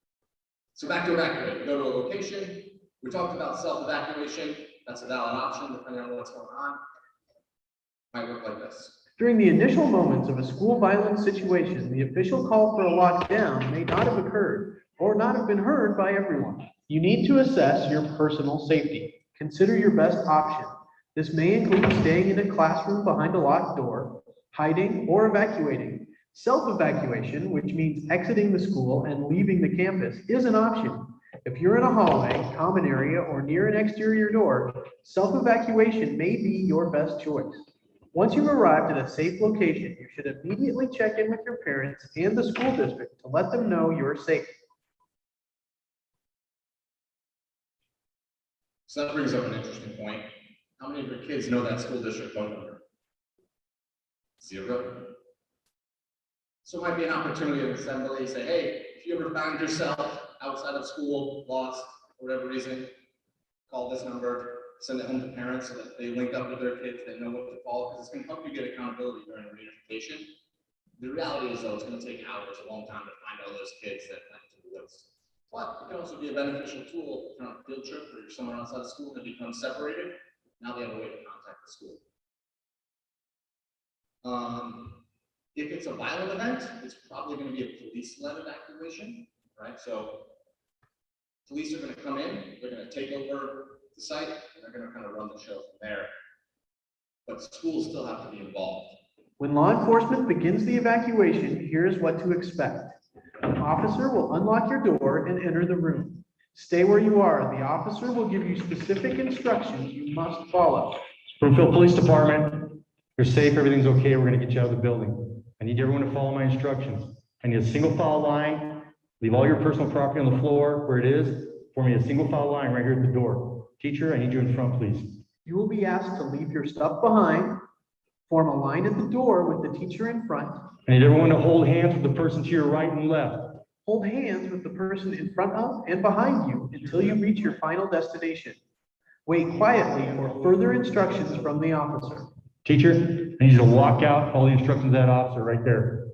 So back to evacuate. We go to a location. We talked about self-evacuation. That's a valid option depending on what's going on. Might look like this. During the initial moments of a school violence situation, the official call for a lockdown may not have occurred or not have been heard by everyone. You need to assess your personal safety. Consider your best option. This may include staying in a classroom behind a locked door, hiding, or evacuating. Self-evacuation, which means exiting the school and leaving the campus, is an option. If you're in a hallway, common area, or near an exterior door, self-evacuation may be your best choice. Once you've arrived at a safe location, you should immediately check in with your parents and the school district to let them know you're safe. So that brings up an interesting point. How many of your kids know that school district phone number? 0. So it might be an opportunity of assembly, say, hey, if you ever found yourself outside of school, lost, for whatever reason, call this number, send it home to parents so that they link up with their kids, they know what to call, because it's going to help you get accountability during reunification. The reality is, though, it's going to take hours, a long time to find all those kids that went to the woods. But it can also be a beneficial tool if you're on a field trip or you're somewhere outside of school and they become separated. Now they have a way to contact the school. If it's a violent event, it's probably going to be a police-led evacuation, right? So police are going to come in, they're going to take over the site, and they're going to kind of run the show from there. But schools still have to be involved. When law enforcement begins the evacuation, here's what to expect. An officer will unlock your door and enter the room. Stay where you are. The officer will give you specific instructions you must follow. Springfield Police Department, you're safe, everything's okay, we're gonna get you out of the building. I need everyone to follow my instructions. I need a single file line, leave all your personal property on the floor where it is, form me a single file line right here at the door. Teacher, I need you in front, please. You will be asked to leave your stuff behind, form a line at the door with the teacher in front. I need everyone to hold hands with the person to your right and left. Hold hands with the person in front of and behind you until you reach your final destination. Wait quietly for further instructions from the officer. Teacher, I need you to walk out all the instructions of that officer right there.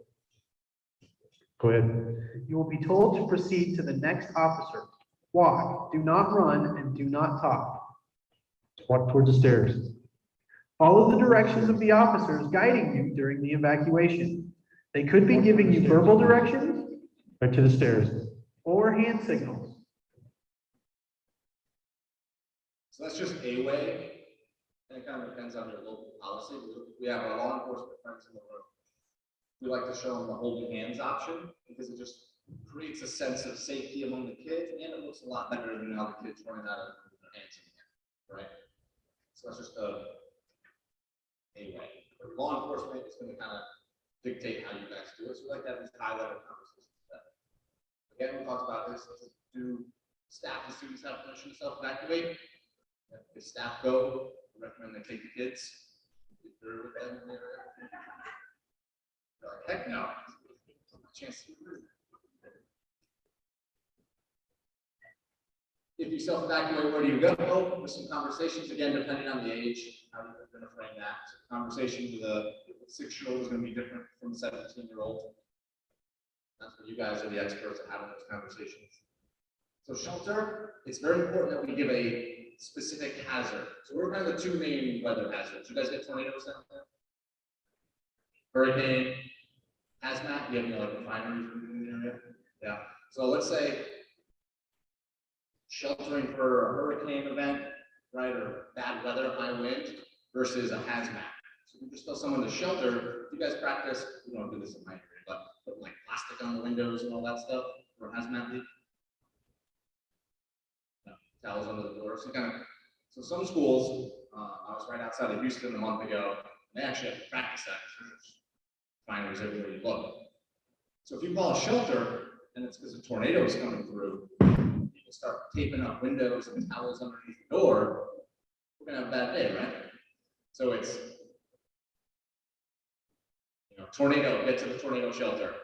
Go ahead. You will be told to proceed to the next officer. Walk, do not run, and do not talk. Walk towards the stairs. Follow the directions of the officers guiding you during the evacuation. They could be giving you verbal directions Right to the stairs. or hand signals. So that's just a way, and it kind of depends on your local policy. We have our law enforcement friends in the room. We like to show them the holding hands option because it just creates a sense of safety among the kids, and it looks a lot better than how the kids running out of their hands in the air, right? So that's just a way. But law enforcement is going to kind of dictate how you guys do it. So we like to have these high-level conversations. Again, we talked about this. Do staff and students have permission to self-evacuate? If staff go, we recommend they take the kids. If they're with them, they're like, heck no. Chance to improve. If you self-evacuate, where do you go? Well, there's some conversations, again, depending on the age, how you're going to frame that. So conversation with a 6-year-old is going to be different from a 17-year-old. That's what you guys are the experts at having those conversations. So shelter, it's very important that we give a specific hazard. So we're kind of the two main weather hazards. You guys get tornadoes down there? Hurricane, hazmat, you have any like refineries in the area? Yeah. So let's say sheltering for a hurricane event, right, or bad weather, high wind, versus a hazmat. So you just tell someone to shelter. You guys practice, we don't do this in my area, but put like plastic on the windows and all that stuff for a hazmat leak. No, towels under the door. So some schools, I was right outside of Houston a month ago, and they actually have to practice that because refineries everywhere you look. So if you call a shelter, and it's because a tornado is coming through, you start taping up windows and towels underneath the door, we're gonna have a bad day, right? So it's, tornado, get to the tornado shelter,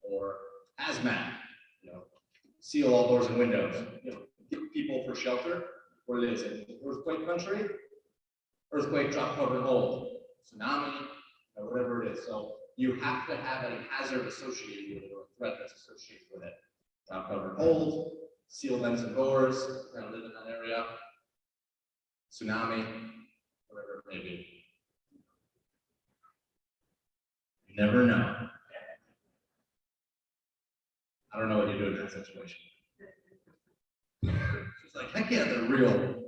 or hazmat, seal all doors and windows, get people for shelter. What it is, in earthquake country, earthquake, drop, cover, and hold, tsunami, whatever it is. So you have to have a hazard associated with it, or a threat that's associated with it. Drop, cover, and hold, seal vents and doors, if you're gonna live in that area, tsunami, whatever it may be. You never know. I don't know what you do in that situation. It's like, heck yeah, they're real.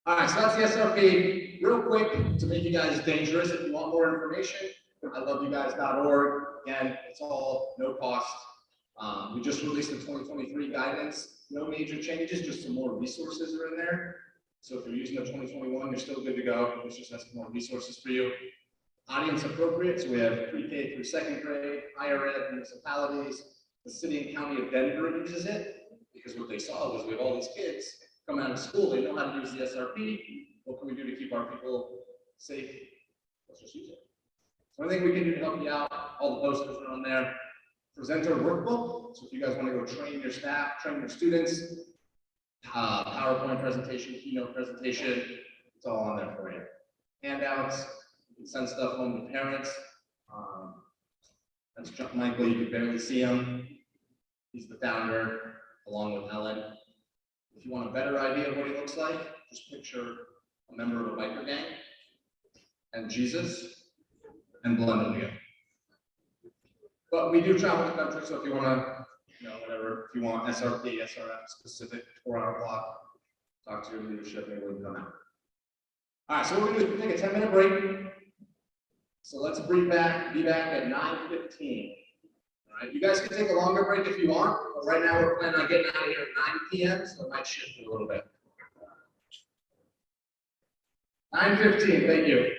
All right, so that's the SRP. Real quick, to make you guys dangerous, if you want more information, iloveyouguys.org. Again, it's all no cost. We just released the 2023 guidance. No major changes, just some more resources are in there. So if you're using the 2021, you're still good to go. This just has some more resources for you. Audience appropriate, so we have pre-K through 2nd grade, higher ed, municipalities. The city and county of Denver uses it because what they saw was we have all these kids come out of school, they know how to use the SRP. What can we do to keep our people safe? Let's just use it. So anything we can do to help you out, all the posters are on there. Presenter workbook, so if you guys want to go train your staff, train your students, PowerPoint presentation, keynote presentation, it's all on there for you. Handouts, you can send stuff home to parents. That's Chuck Michael, you can barely see him. He's the founder, along with Ellen. If you want a better idea of what he looks like, just picture a member of a biker gang and Jesus and blend them together. But we do travel the country, so if you want to, whatever, if you want SRP, SRF specific 4-hour block, talk to your leadership, maybe we'll come out. All right, so what we're going to do is we'll take a 10-minute break. So let's be back at 9:15. All right, you guys can take a longer break if you want, but right now we're planning on getting out of here at 9 p.m., so it might shift a little bit. 9:15, thank you.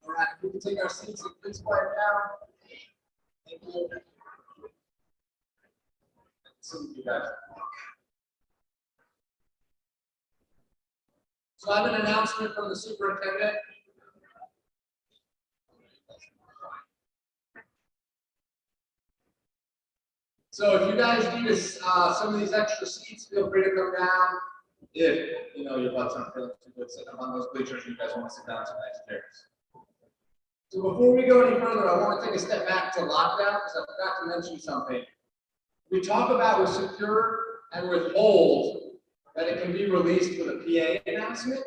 All right, we can take our seats and please quiet down. Thank you. See you guys. So I have an announcement from the superintendent. So if you guys need some of these extra seats, feel free to come down. If you know your butts aren't feeling too good sitting up on those bleachers, you guys want to sit down some nice chairs. So before we go any further, I want to take a step back to lockdown because I forgot to mention something. We talk about with secure and withhold that it can be released with a PA announcement.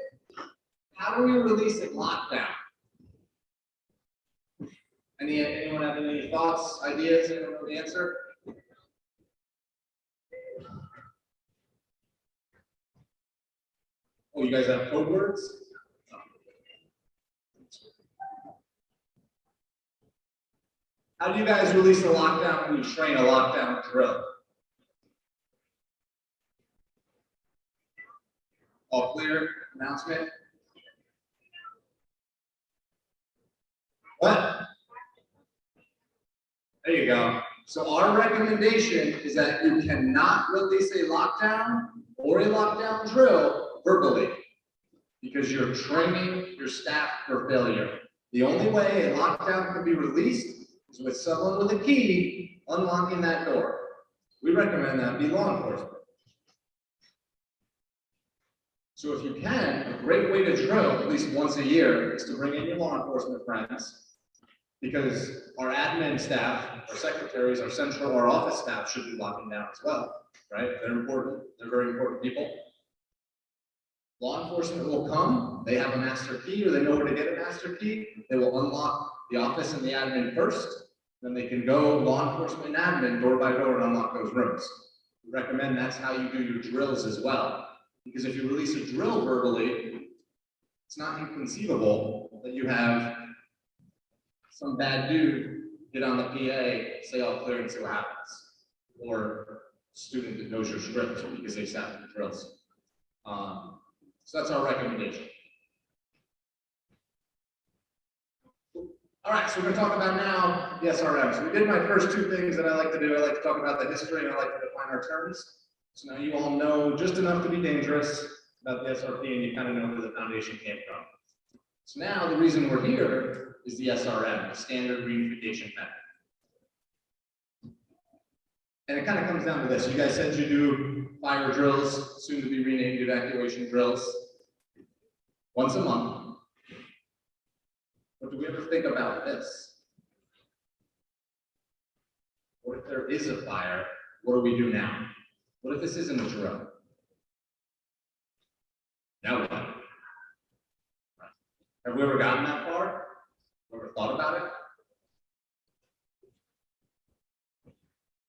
How do we release a lockdown? Anyone have any thoughts, ideas, anyone know the answer? Oh, you guys have code words? How do you guys release a lockdown when you train a lockdown drill? All clear, announcement? What? There you go. So our recommendation is that you cannot release a lockdown or a lockdown drill verbally because you're training your staff for failure. The only way a lockdown can be released is with someone with a key unlocking that door. We recommend that be law enforcement. So if you can, a great way to drill at least once a year is to bring in your law enforcement friends, because our admin staff, our secretaries, our central, our office staff should be locking down as well, right? They're important. They're very important people. Law enforcement will come. They have a master key, or they know where to get a master key. They will unlock the office and the admin first. Then they can go law enforcement and admin door by door and unlock those rooms. We recommend that's how you do your drills as well. Because if you release a drill verbally, it's not inconceivable that you have some bad dude get on the PA, say all clear and see what happens. Or student that knows your script because they sat in the drills. So that's our recommendation. All right, so we're going to talk about now the SRM. So we did my first two things that I like to do. I like to talk about the history and I like to define our terms. So now you all know just enough to be dangerous about the SRP and you kind of know where the foundation came from. So now the reason we're here is the SRM, the Standard Reunification Method. And it kind of comes down to this. You guys said you do fire drills, soon to be renamed evacuation drills, once a month. But do we ever think about this? What if there is a fire? What do we do now? What if this isn't a drill? Now what? Have we ever gotten that far? Ever thought about it?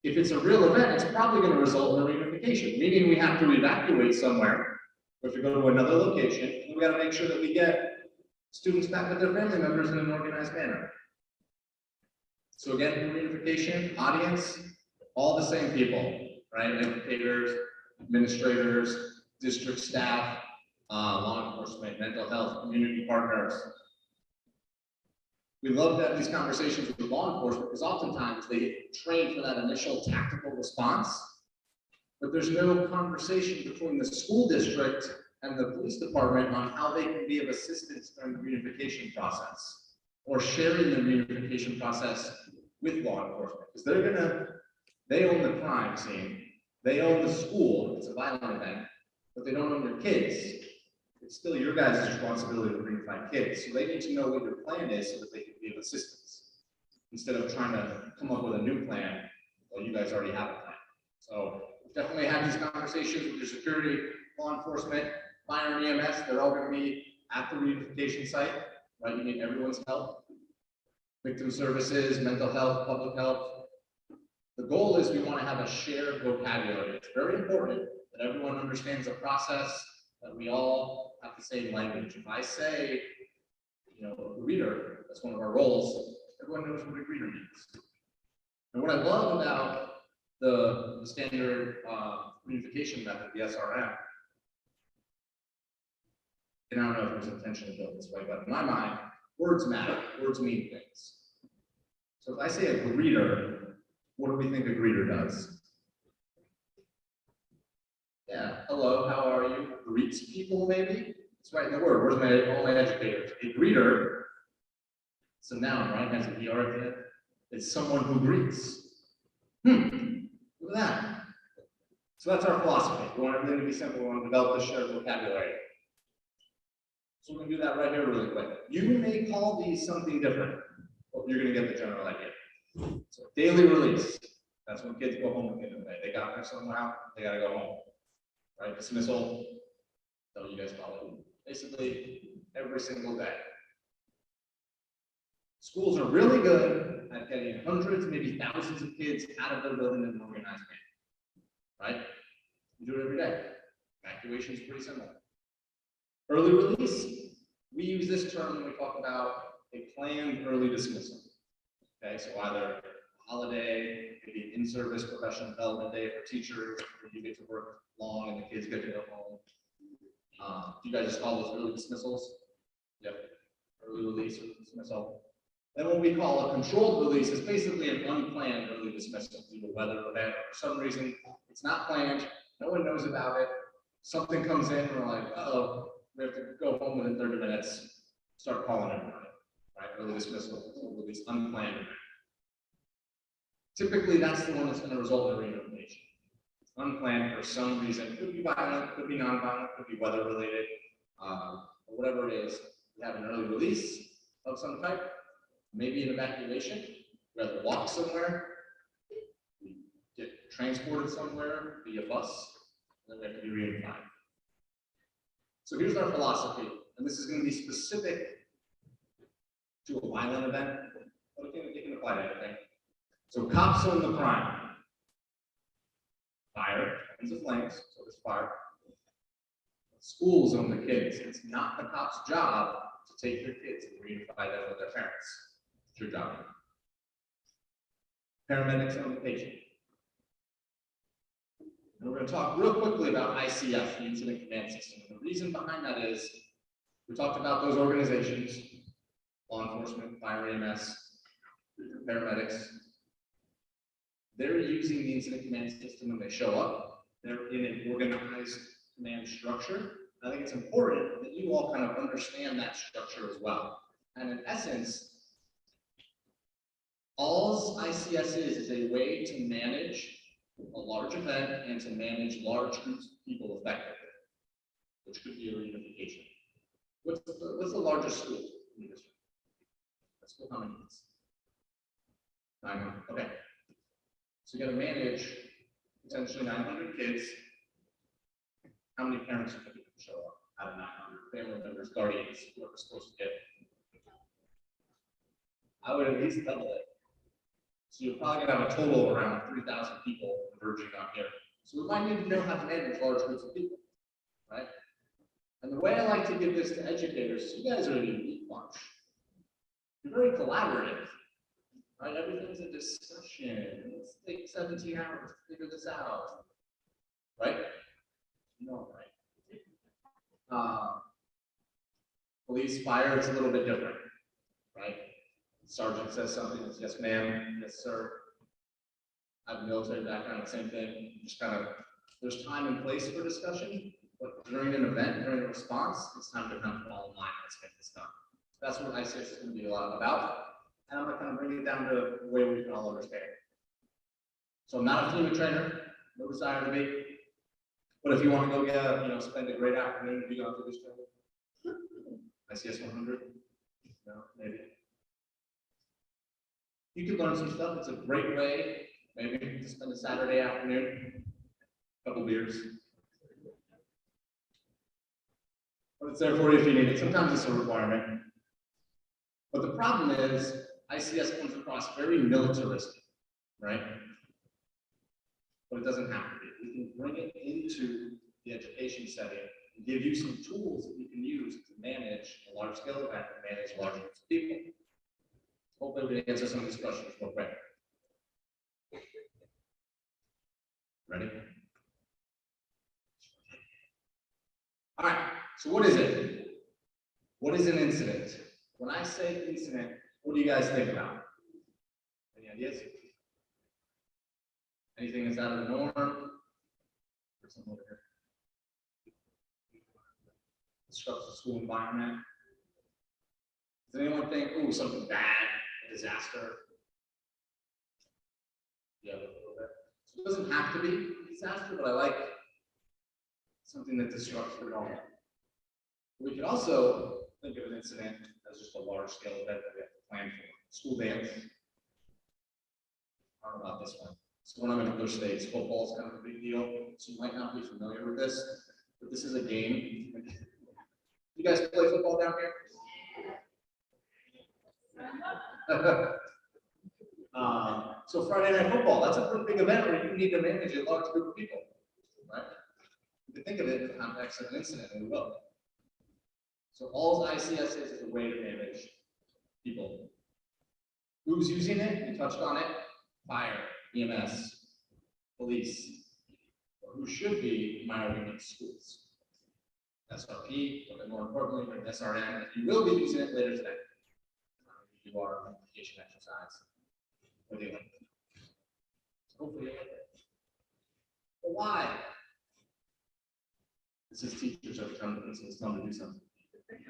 If it's a real event, it's probably going to result in a reunification, meaning we have to evacuate somewhere. We have to go to another location, and we got to make sure that we get students back with their family members in an organized manner. So again, reunification, audience, all the same people, right? Educators, administrators, district staff, law enforcement, mental health, community partners. We love to have these conversations with law enforcement because oftentimes they train for that initial tactical response, but there's no conversation between the school district and the police department on how they can be of assistance during the reunification process or sharing the reunification process with law enforcement because they own the crime scene, they own the school, it's a violent event, but they don't own your kids. It's still your guys' responsibility to reunify kids, so they need to know what your plan is so that they can be of assistance instead of trying to come up with a new plan. Well, you guys already have a plan. So definitely have these conversations with your security, law enforcement, fire and EMS. They're all going to be at the reunification site, right? You need everyone's help. Victim services, mental health, public health. The goal is we want to have a shared vocabulary. It's very important that everyone understands the process, that we all have the same language. If I say, reader, that's one of our roles, everyone knows what a reader means. And what I love about the standard reunification method, the SRM, and I don't know if it was intentionally built this way, but in my mind, Words matter, words mean things. So if I say a greeter, what do we think a greeter does? Yeah, hello, how are you? Greets people, maybe? It's right in the word. Where's all my educators? A greeter, it's a noun, right? Has an ER at the end. It's someone who greets. Look at that. So that's our philosophy. We want everything to be simple. We want to develop this shared vocabulary. So we're going to do that right here really quick. You may call these something different, but you're going to get the general idea. So daily release. That's when kids go home at the end of the day. They got there somehow, they got to go home. Right? Dismissal, that's what you guys call it. Basically, every single day. Schools are really good at getting hundreds, maybe thousands of kids out of their building in an organized manner. Right? You do it every day. Evacuation is pretty similar. Early release, we use this term when we talk about a planned early dismissal. Okay, so either a holiday, maybe an in-service professional development day for teachers, where you get to work long and the kids get to go home. You guys just call those early dismissals? Yep, early release or dismissal. Then what we call a controlled release is basically an unplanned early dismissal due to weather event or for some reason it's not planned, no one knows about it. Something comes in, we're like, uh-oh, we have to go home within 30 minutes, start calling everybody, right? Early dismissal, release, unplanned event. Typically, that's the one that's going to result in reunification. Unplanned for some reason, could be violent, could be non-violent, could be weather related, or whatever it is. We have an early release of some type, maybe an evacuation. We have to walk somewhere, we get transported somewhere via bus, and then we have to be reunified. So here's our philosophy, and this is going to be specific to a violent event, but it can apply to anything. So cops own the crime. Fire, weapons of flames, so there's fire. Schools own the kids. It's not the cop's job to take your kids and reunify them with their parents. It's your job. Paramedics own the patient. And we're going to talk real quickly about ICF, the Incident Command System. And the reason behind that is we talked about those organizations, law enforcement, fire EMS, paramedics. They're using the incident command system when they show up. They're in an organized command structure. I think it's important that you all kind of understand that structure as well. And in essence, all ICS is a way to manage a large event and to manage large groups of people effectively, which could be a reunification. What's the largest school in the district? That school, how many kids? 900, okay. So you got to manage potentially 900 kids. How many parents are going to show up out of 900? Family members, guardians, whoever's supposed to get it. I would at least double it. So you're probably going to have a total of around 3,000 people converging on here. So we might need to know how to manage large groups of people, right? And the way I like to give this to educators is you guys are a unique bunch. You're very collaborative. Right, everything's a discussion. Let's take 17 hours to figure this out. Right? No, right? Police, fire, it's a little bit different. Right? Sergeant says something, it's yes, ma'am, yes, sir. I have a military background, same thing. Just kind of, there's time and place for discussion, but during an event, during a response, it's time to kind of fall in line and let's get this done. That's what ICS is going to be a lot about. And I'm going to kind of bring it down to the way we can all understand. So I'm not a FEMA trainer, no desire to be. But if you want to go get, spend a great afternoon, be on through this training. ICS 100, maybe. You could learn some stuff. It's a great way, maybe, to spend a Saturday afternoon, a couple beers. But it's there for you if you need it. Sometimes it's a requirement. But the problem is, ICS comes across very militaristic, right? But it doesn't have to be. We can bring it into the education setting and give you some tools that you can use to manage a large scale event and manage large groups of people. Hopefully we can answer some of these questions real quick. Ready? All right, so what is it? What is an incident? When I say incident, what do you guys think about? Any ideas? Anything that's out of the norm? Or something over here? Disrupts the school environment. Does anyone think, oh, something bad, a disaster? Yeah, a little bit. So it doesn't have to be a disaster, but I like something that disrupts the normal. We could also think of an incident as just a large scale event that we have to plan for. School dance. I don't know about this one. So when I'm in other states, football is kind of a big deal. So you might not be familiar with this, but this is a game. You guys play football down here? So Friday night football, that's a pretty big event where you need to manage a large group of people, right? You can think of it in the context of an incident, and we will. So all ICS is a way to manage people. Who's using it? We touched on it. Fire, EMS, police, or who should be, in my argument, schools. SRP, but more importantly, we're an SRM. You will be using it later today. You are on application exercise. What do you like? Hopefully you like it. But why? This is teachers every time it's time to do something. It's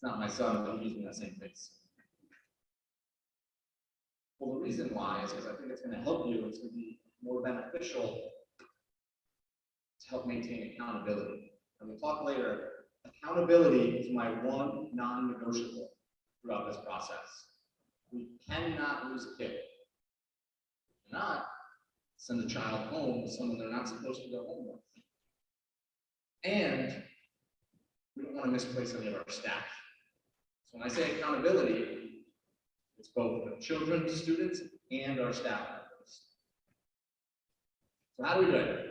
not my son, but he's using that same face. Well, the reason why is because I think it's going to help you. It's going to be more beneficial to help maintain accountability. And we'll talk later. Accountability is my one non-negotiable throughout this process. We cannot lose a kid. We cannot send a child home with someone they're not supposed to go home with. And we don't want to misplace any of our staff. So when I say accountability, it's both the children, students, and our staff members. So how do we do it?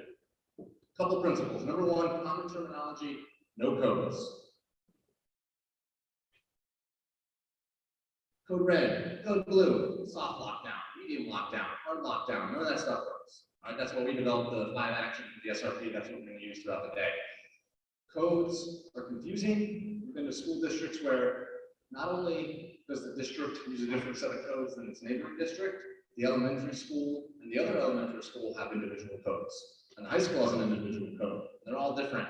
A couple principles. Number one, common terminology, no codes. Code red, code blue, soft lockdown, medium lockdown, hard lockdown, none of that stuff works. All right, that's why we developed the 5 actions for the SRP. That's what we're going to use throughout the day. Codes are confusing. We've been to school districts where not only does the district use a different set of codes than its neighboring district, the elementary school and the other elementary school have individual codes. And the high school has an individual code. They're all different.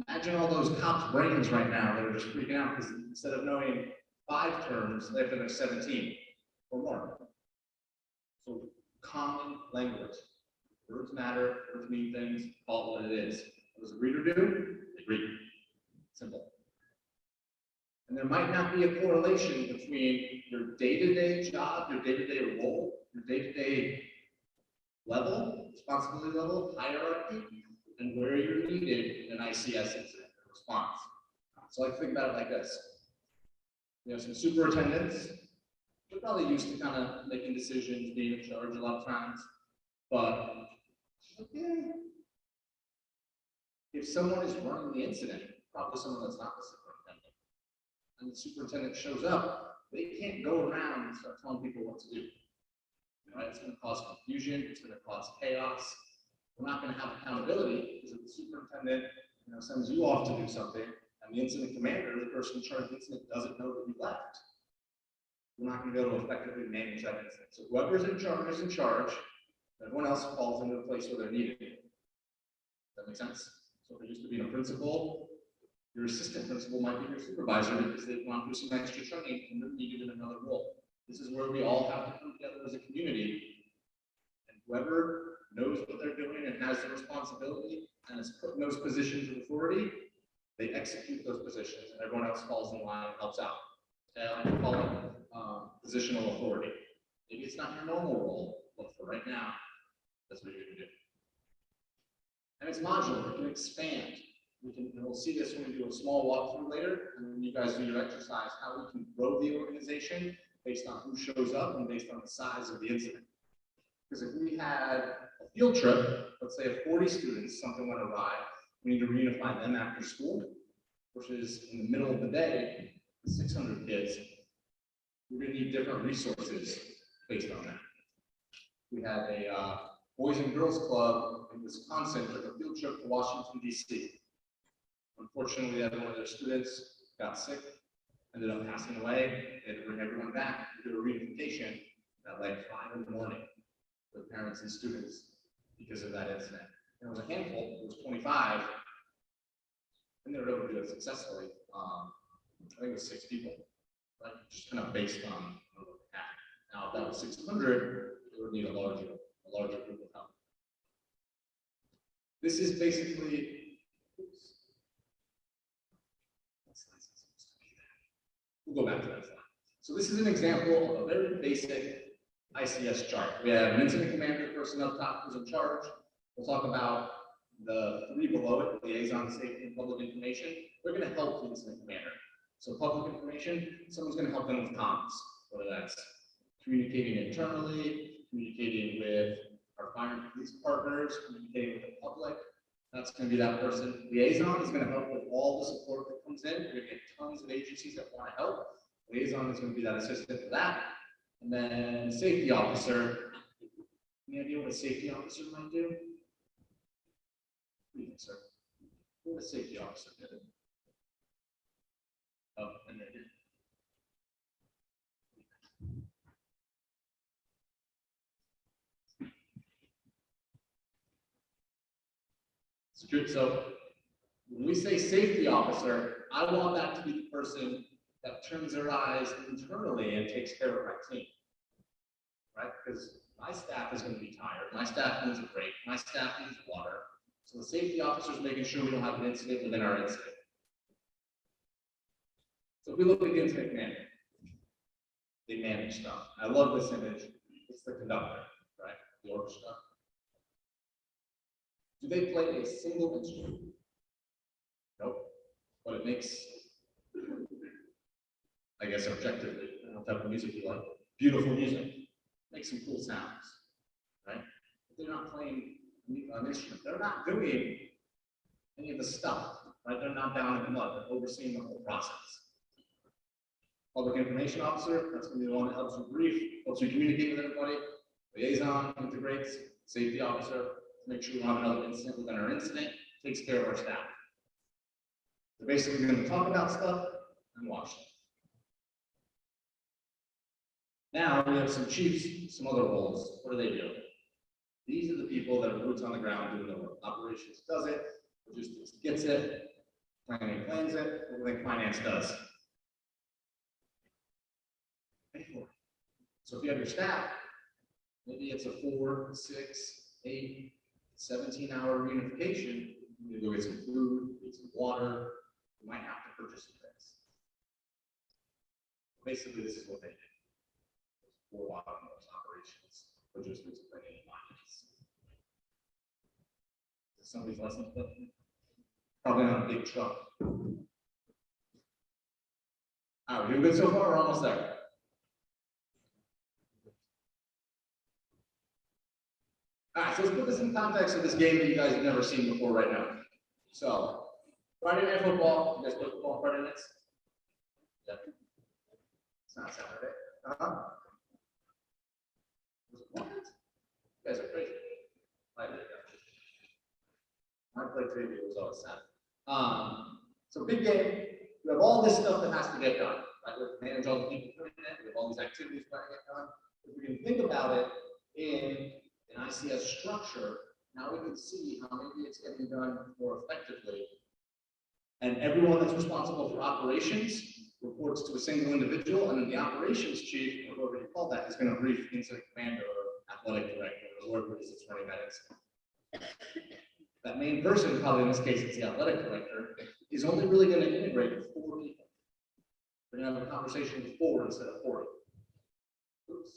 Imagine all those cops' brains right now that are just freaking out because instead of knowing 5 terms, they have to know 17 or more. So common language. Words matter, words mean things, call it what it is. What does a reader do? They read. Simple. And there might not be a correlation between your day-to-day job, your day-to-day role, your day-to-day level, responsibility level, hierarchy, and where you're needed in an ICS incident response. So I think about it like this. We have some superintendents. They're probably used to kind of making decisions, being in charge a lot of times. But okay, if someone is running the incident, probably someone that's not the superintendent, and the superintendent shows up, they can't go around and start telling people what to do. Right? It's going to cause confusion. It's going to cause chaos. We're not going to have accountability because if the superintendent, sends you off to do something, and the incident commander, the person in charge of the incident, doesn't know that you left, we're not going to be able to effectively manage that incident. So whoever's in charge is in charge. Everyone else falls into the place where they're needed. Does that make sense? So if there used to be a principal, your assistant principal might be your supervisor because they've gone through some extra training and they're needed in another role. This is where we all have to come together as a community. And whoever knows what they're doing and has the responsibility and is put in those positions of authority, they execute those positions and everyone else falls in line and helps out. Okay, I like to call it positional authority. Maybe it's not your normal role, but for right now, that's what you're going to do. And it's modular, it can expand. We'll see this when we do a small walkthrough later, and when you guys do your exercise, how we can grow the organization based on who shows up and based on the size of the incident. Because if we had a field trip, let's say of 40 students, something went awry, we need to reunify them after school, versus in the middle of the day, 600 kids, we're going to need different resources based on that. We had a Boys and Girls Club in Wisconsin took a field trip to Washington, D.C. Unfortunately, they had one of their students got sick, ended up passing away. They had to bring everyone back to do a reunification at like 5 in the morning with parents and students because of that incident. There was a handful, it was 25, and they were able to do it successfully. I think it was 6 people, right? Just kind of based on what they had. Now, if that was 600, it would need a larger group of help. This is basically, we'll go back to that slide. So this is an example of a very basic ICS chart. We have an incident commander person up top who's in charge. We'll talk about the 3 below it, liaison, safety, and public information. They're going to help the incident commander. So public information, someone's going to help them with comms, whether that's communicating internally, communicating with our fire and police partners, communicating with the public. That's going to be that person. Liaison is going to help with all the support that comes in. We're going to get tons of agencies that want to help. Liaison is going to be that assistant for that. And then safety officer. Any idea what a safety officer might do? What do you think, sir? What would a safety officer do? Oh, and then so when we say safety officer, I want that to be the person that turns their eyes internally and takes care of my team, right? Because my staff is going to be tired. My staff needs a break. My staff needs water. So the safety officer is making sure we don't have an incident within our incident. So if we look at the incident commander, they manage stuff. I love this image. It's the conductor, right? The orchestra. Do they play a single instrument? Nope. But it makes, I guess, objectively, I don't know what type of music you like, beautiful music, makes some cool sounds, right? But they're not playing an instrument. They're not doing any of the stuff, right? They're not down in the mud. They're overseeing the whole process. Public information officer, that's going to be the one that helps you brief, helps you communicate with everybody. Liaison integrates. Safety officer, make sure we don't have another incident within our incident, takes care of our staff. They're basically going to talk about stuff and watch it. Now we have some chiefs, some other roles. What do they do? These are the people that are boots on the ground doing the work. Operations does it, logistics gets it, planning plans it, everything finance does. So if you have your staff, maybe it's a 4, 6, 8, 17-hour reunification. You go get some food, get some water. You might have to purchase some things. Basically, this is what they do. 4 bottom-up operations, logistics, planning, and finance. Is somebody's license plate? Probably not a big truck. All right, we're doing good so far. We're almost there. All right, so let's put this in context of this game that you guys have never seen before right now. So, Friday Night Football, you guys play football on Friday nights? Yeah. It's not Saturday. What? You guys are crazy. I played trivia, it was always Saturday. So big game, we have all this stuff that has to get done. Right? We have to manage all the people doing it, we have all these activities that get done. If we can think about it in an ICS structure, now we can see how maybe it's getting done more effectively. And everyone that's responsible for operations reports to a single individual, and then the operations chief, or whoever you call that, is going to brief incident commander or athletic director or whoever it is that's running that incident. That main person, probably in this case it's the athletic director, is only really going to integrate with 4 people. We're going to have a conversation with 4 instead of 40. Oops.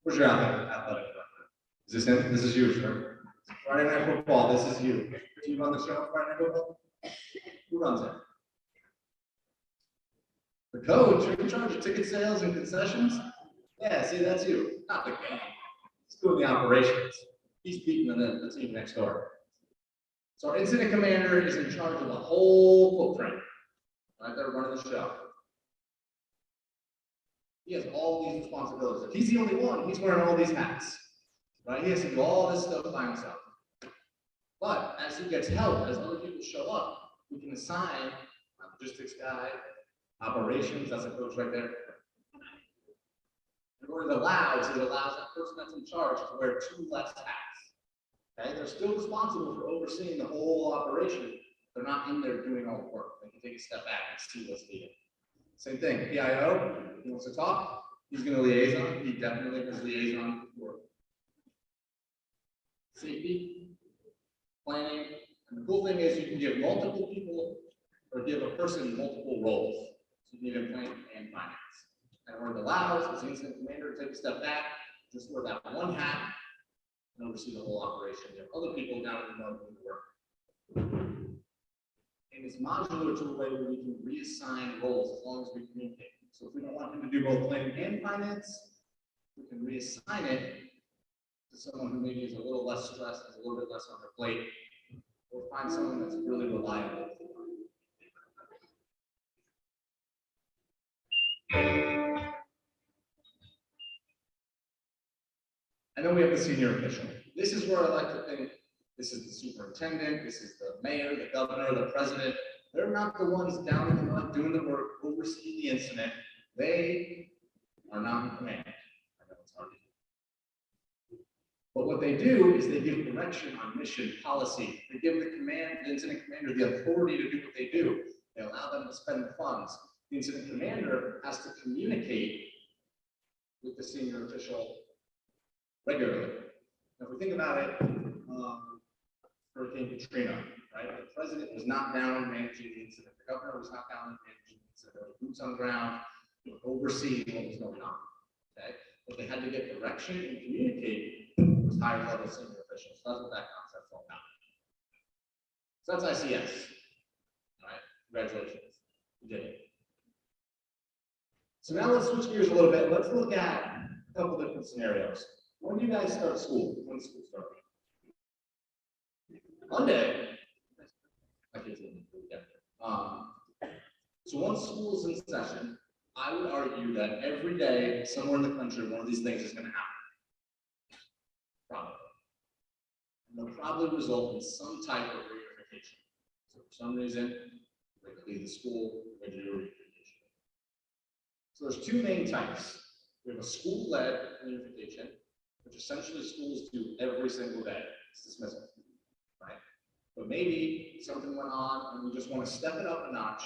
Where's your athletic director? Is this him? This is you, sir. Friday Night Football, this is you. Do you run the show Friday Night Football? Who runs it? The coach. You're in charge of ticket sales and concessions? Yeah, see, that's you. Not the game. He's doing the operations. He's beating the team next door. So our incident commander is in charge of the whole footprint. Right, they're running the show. He has all these responsibilities. If he's the only one, he's wearing all these hats. right? He has to do all this stuff by himself. But as he gets help, as other people show up, we can assign a logistics guy, operations, that's a coach right there. And what it allows that person that's in charge to wear 2 less hats. Okay, they're still responsible for overseeing the whole operation. They're not in there doing all the work. They can take a step back and see what's needed. Same thing, PIO, he wants to talk, he's gonna liaison, he definitely has liaison for safety, planning, and the cool thing is you can give multiple people or give a person multiple roles. So you can give plan and finance. And where it allows is the incident commander to take a step back, just wear that one hat, and oversee the whole operation. There are other people down in the mud doing the work. And it's modular to a way where we can reassign roles as long as we communicate. So if we don't want him to do both planning and finance, we can reassign it to someone who maybe is a little less stressed, has a little bit less on their plate, or find someone that's really reliable. And then we have the senior official. This is where I like to think this is the superintendent, this is the mayor, the governor, the president. They're not the ones down in the mud doing the work, overseeing the incident. They are not in command. I know it's hard to do. But what they do is they give direction on mission policy. They give the incident commander the authority to do what they do. They allow them to spend the funds. The incident commander has to communicate with the senior official regularly. Now, if we think about it, Hurricane Katrina, right? The president was not down managing the incident. The governor was not down managing the incident. There were boots on the ground, overseeing what was going on. Okay, but they had to get direction and communicate with higher level senior officials. That's what that concept's all about. So that's ICS. All right, congratulations, you did it. So now let's switch gears a little bit. Let's look at a couple different scenarios. When do you guys start school? When does school start? Monday. I can't see it. So once school is in session, I would argue that every day, somewhere in the country, one of these things is going to happen. Probably. And they'll probably result in some type of reunification. So for some reason, we're going to leave the school, we're going to do reunification. So there's 2 main types. We have a school-led reunification, which essentially schools do every single day. It's dismissal, right? But maybe something went on and we just want to step it up a notch,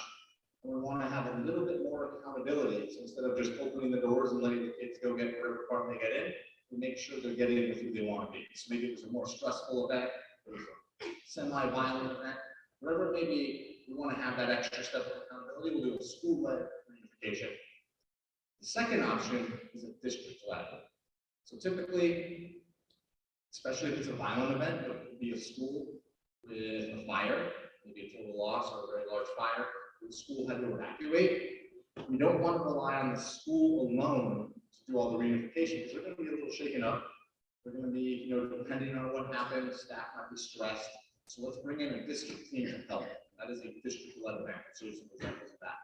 and we want to have a little bit more accountability. So instead of just opening the doors and letting the kids go get whatever part they get in, we make sure they're getting with who they want to be. So maybe it was a more stressful event, it was a semi-violent event, whatever it may be, we want to have that extra step of accountability. We'll do a school-led reunification. The second option is a district-led. So typically, especially if it's a violent event, it could be a school with a fire, maybe a total loss or a very large fire, where the school had to evacuate. We don't want to rely on the school alone to do all the reunification, because they're going to be a little shaken up. They're going to be, depending on what happened, staff might be stressed. So let's bring in a district team to help. That is a district-led event. So some examples of that.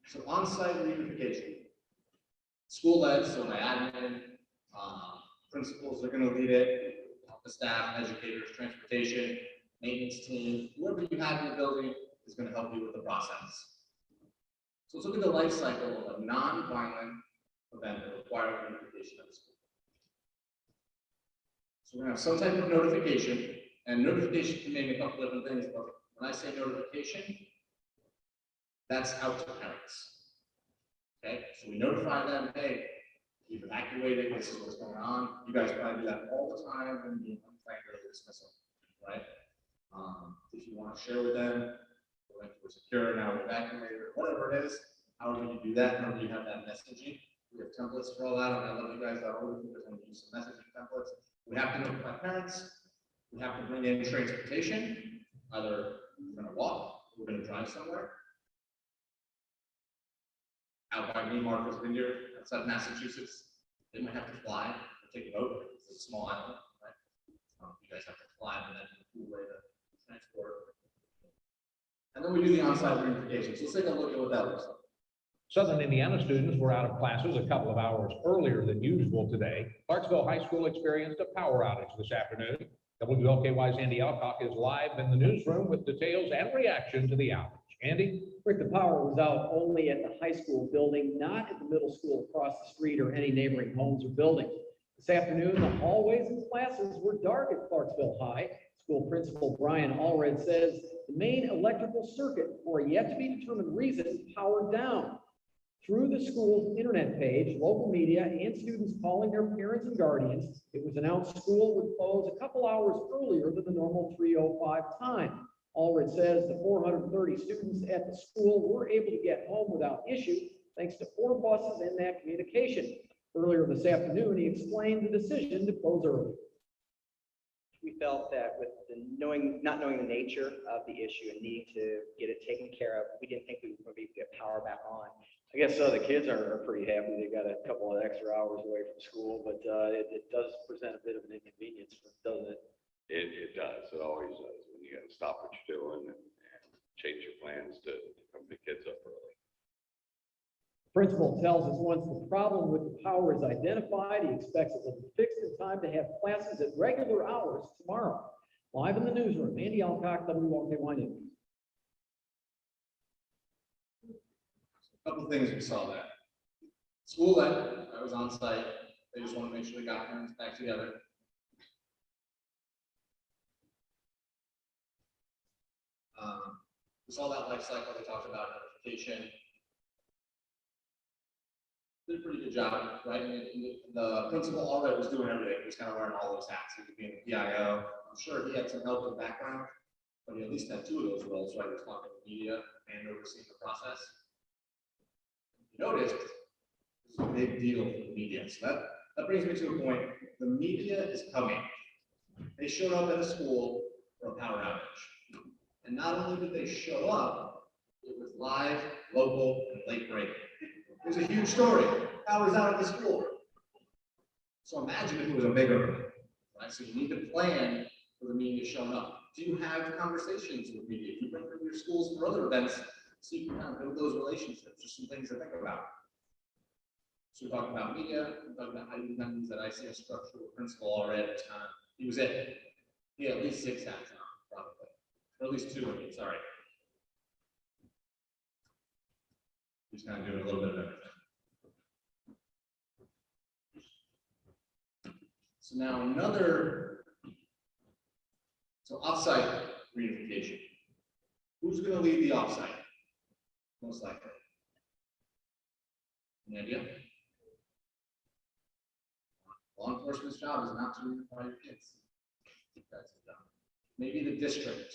So on-site reunification. School-led, so my admin, principals are going to lead it, the staff, educators, transportation, maintenance team, whoever you have in your building is going to help you with the process. So let's look at the life cycle of a non-violent event that requires notification of the school. So we're going to have some type of notification, and notification can mean a couple different things, but when I say notification, that's out to parents. Okay, so we notify them, hey, we've evacuated, this is what's going on. You guys probably do that all the time when you unplanned early dismissal, right? If you want to share with them, we're secure, now we're evacuated, or whatever it is, however you do that, however you have that messaging. We have templates for all that, and I love you guys that are going to use some messaging templates. We have to notify parents, we have to bring in transportation, either we're going to walk, we're going to drive somewhere. Out by me, Martha's Vineyard, outside Massachusetts, they might have to fly or take a boat. It's a small island, right? You guys have to fly, and then a cool way to transport. And then we do the on-site reunification. So let's take a look at what that looks like. Southern Indiana students were out of classes a couple of hours earlier than usual today. Clarksville High School experienced a power outage this afternoon. WLKY's Andy Alcock is live in the newsroom with details and reaction to the outage. Andy? Rick, the power was out only at the high school building, not at the middle school across the street or any neighboring homes or buildings. This afternoon, the hallways and classes were dark at Clarksville High. School principal Brian Allred says the main electrical circuit, for a yet to be determined reason, powered down. Through the school's internet page, local media and students calling their parents and guardians, it was announced school would close a couple hours earlier than the normal 3:05 time. Allred says the 430 students at the school were able to get home without issue thanks to 4 buses and that communication. Earlier this afternoon, he explained the decision to close early. We felt that with the not knowing the nature of the issue and needing to get it taken care of, we didn't think we were going to be able to get power back on. I guess the kids are pretty happy. They got a couple of extra hours away from school, but it does present a bit of an inconvenience, doesn't it? It does. It always does when you got to stop what you're doing and change your plans to come pick kids up early. Principal tells us once the problem with the power is identified, he expects it will be fixed in time to have classes at regular hours tomorrow. Live in the newsroom, Andy Alcock, WLKY News. A couple things we saw there. School led, I was on site. They just want to make sure they got parents back together. We saw that life cycle. They talked about notification. Did a pretty good job, right? And the principal already was doing everything. He was kind of wearing all those hats. He was being the PIO. I'm sure he had some help in the background, but he at least had 2 of those roles, right? He was talking to the media and overseeing the process. You noticed this is a big deal for the media. So that brings me to a point. The media is coming. They showed up at a school for a power outage. And not only did they show up, it was live, local, and late breaking. It was a huge story. Power's out at the school. So imagine if it was a bigger event, right? So you need to plan for the media showing up. Do you have conversations with media? Do you bring them to your schools for other events so you can kind of build those relationships? Just some things to think about. So we're talking about media, we're talking about how you can use that ICS structure with principal already at the time. He was it. He had at least 6 hats on, probably. Or at least 2 of them, sorry. He's kind of doing a little bit of everything. So now offsite reunification. Who's going to lead the offsite? Most likely. Any idea? Law enforcement's job is not to reunify your kids. That's the job. Maybe the district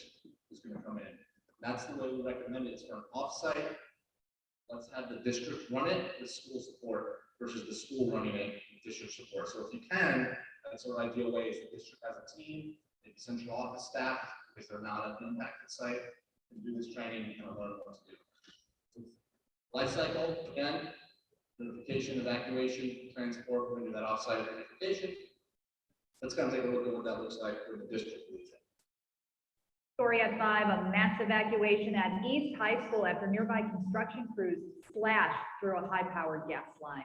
is going to come in. That's the way we recommend it. It's for an offsite. Let's have the district run it with school support versus the school running it with district support. So if you can, that's our ideal way is the district has a team, maybe central office staff, because they're not at the impacted site, and do this training and kind of learn what to do. Life cycle, again, notification, evacuation, transport, we're going to do that offsite notification. Let's kind of take a look at what that looks like for the district. Story at 5, a mass evacuation at East High School after nearby construction crews slashed through a high-powered gas line.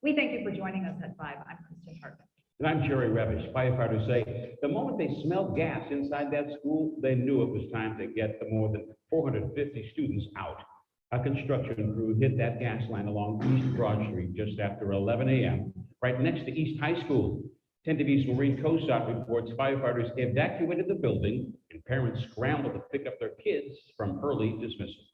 We thank you for joining us at 5. I'm Kristen Hartman. And I'm Jerry Revish. Firefighters say the moment they smelled gas inside that school, they knew it was time to get the more than 450 students out. A construction crew hit that gas line along East Broad Street just after 11 a.m., right next to East High School. 10 TV's Maureen Kosat reports firefighters evacuated the building and parents scrambled to pick up their kids from early dismissal.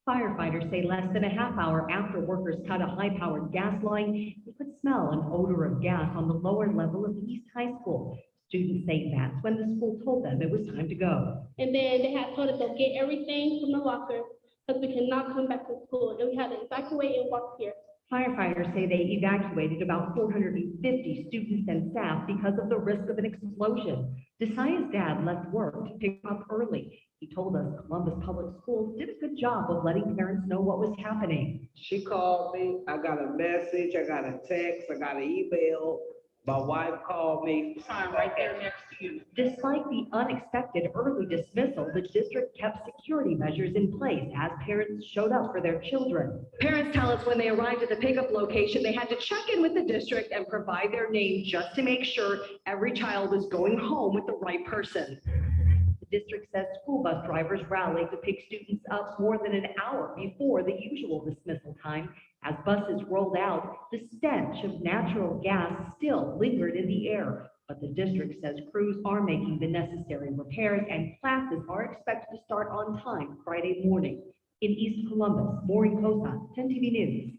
Firefighters say less than a half hour after workers cut a high-powered gas line, they could smell an odor of gas on the lower level of the East High School. Students say that's when the school told them it was time to go. And then they had told us to get everything from the locker because we cannot come back to school. And we had to evacuate and walk here. Firefighters say they evacuated about 450 students and staff because of the risk of an explosion. Desai's dad left work to pick up early. He told us Columbus Public Schools did a good job of letting parents know what was happening. She called me, I got a message, I got a text, I got an email. My wife called me. I'm right there next to you. Despite the unexpected early dismissal, the district kept security measures in place as parents showed up for their children. Parents tell us when they arrived at the pickup location, they had to check in with the district and provide their name just to make sure every child is going home with the right person. The district says school bus drivers rallied to pick students up more than an hour before the usual dismissal time. As buses rolled out, the stench of natural gas still lingered in the air. But the district says crews are making the necessary repairs and classes are expected to start on time Friday morning. In East Columbus, Maureen Kosan, 10 TV News.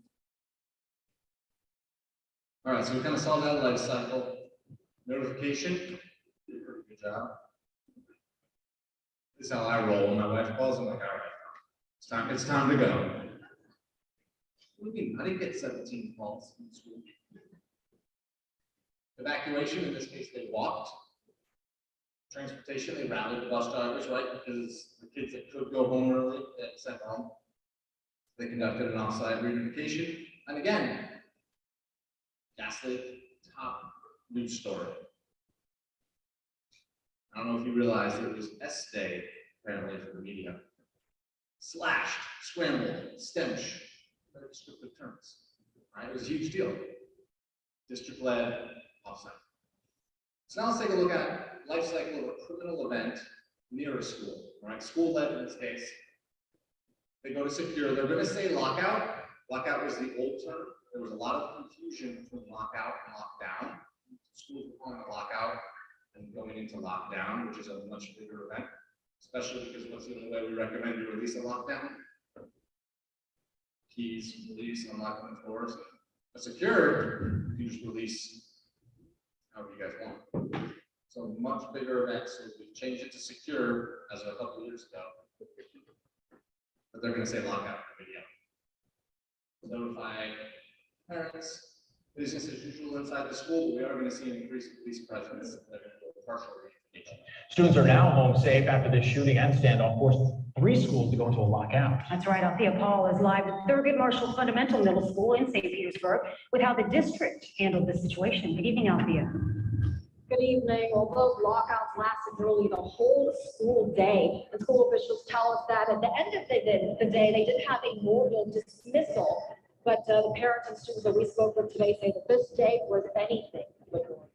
All right, so we kind of saw that life cycle. Notification, did a pretty good job. This is how I roll when my wife calls. I'm like, all right, it's time to go. What do you mean? I didn't get 17 calls in school. Evacuation, in this case, they walked. Transportation, they rallied the bus drivers, right? Because the kids that could go home early, they sent home. They conducted an offsite reunification. And again, Gaslit, top news story. I don't know if you realize it was S Day, apparently, for the media. Slashed, scrambled, stench, very descriptive terms. Right? It was a huge deal. District-led offsite. So now let's take a look at life cycle of a criminal event near a school. Right? School-led in this case. They go to secure. They're going to say lockout. Lockout was the old term. There was a lot of confusion between lockout and lockdown. Schools were calling it lockout and going into lockdown, which is a much bigger event, especially because what's the only way we recommend you release a lockdown? Keys, release, unlocking the doors. A secure, you just release however you guys want. So much bigger event, so we changed it to secure as a couple of years ago. But they're going to say lockout in the video. Notify parents, business as usual inside the school, but we are going to see an increase in police presence. They're going to do a partial reunification. Students are now home safe after this shooting and standoff forced 3 schools to go into a lockout. That's right. Althea Paul is live at Thurgood Marshall Fundamental Middle School in St. Petersburg with how the district handled the situation. Good evening, Althea. Good evening. Well, those lockouts lasted nearly the whole school day. And school officials tell us that at the end of the day, they did have a normal dismissal. But the parents and students that we spoke with today say that this day was anything but normal.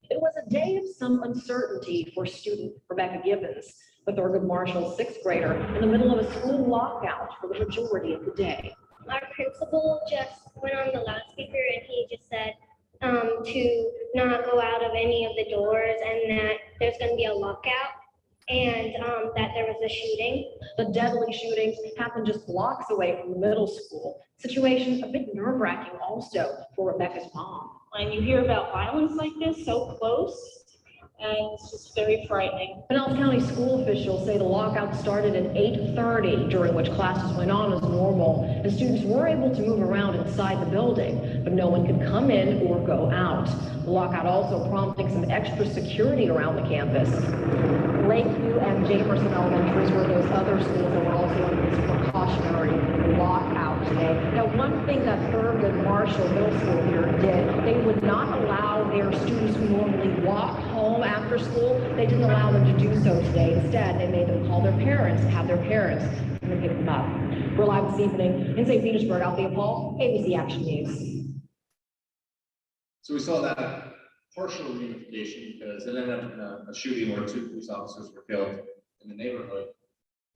It was a day of some uncertainty for student Rebecca Gibbons, the Thurgood Marshall 6th grader, in the middle of a school lockout for the majority of the day. Our principal just went on the loudspeaker and he just said to not go out of any of the doors and that there's going to be a lockout and that there was a shooting. The deadly shootings happened just blocks away from the middle school. Situation a bit nerve-wracking also for Rebecca's mom. When you hear about violence like this so close, and it's just very frightening. Pinellas County school officials say the lockout started at 8:30, during which classes went on as normal, and students were able to move around inside the building, but no one could come in or go out. The lockout also prompting some extra security around the campus. Lakeview and Jamerson Elementaries were those other schools that were also under this precautionary lockout today. Now, one thing that Thurgood Marshall Middle School here did, they would not allow their students who normally walk home after school, they didn't allow them to do so today. Instead, they made them call their parents, have their parents come and pick them up. We're live this evening in St. Petersburg. Althea Paul, ABC Action News. So we saw that partial reunification because it ended up in a shooting where 2 police officers were killed in the neighborhood.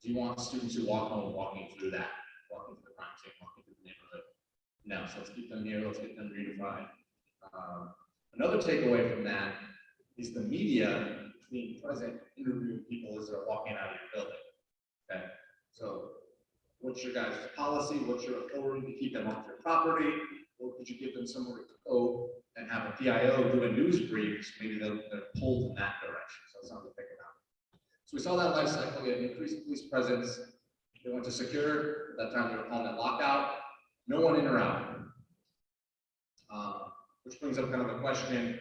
Do you want students who walk home walking through that, walking through the crime scene, walking through the neighborhood? No, so let's keep them here, let's get them reunified. Another takeaway from that is the media being present, interviewing people as they're walking out of your building. Okay, so what's your guys' policy? What's your authority to keep them off your property? Or could you give them somewhere to go and have a PIO do a news brief? So maybe they're pulled in that direction. So that's something to think about. So we saw that life cycle. We had increased police presence. They went to secure. At that time, they were calling it lockout. No one in or out. Which brings up kind of the question,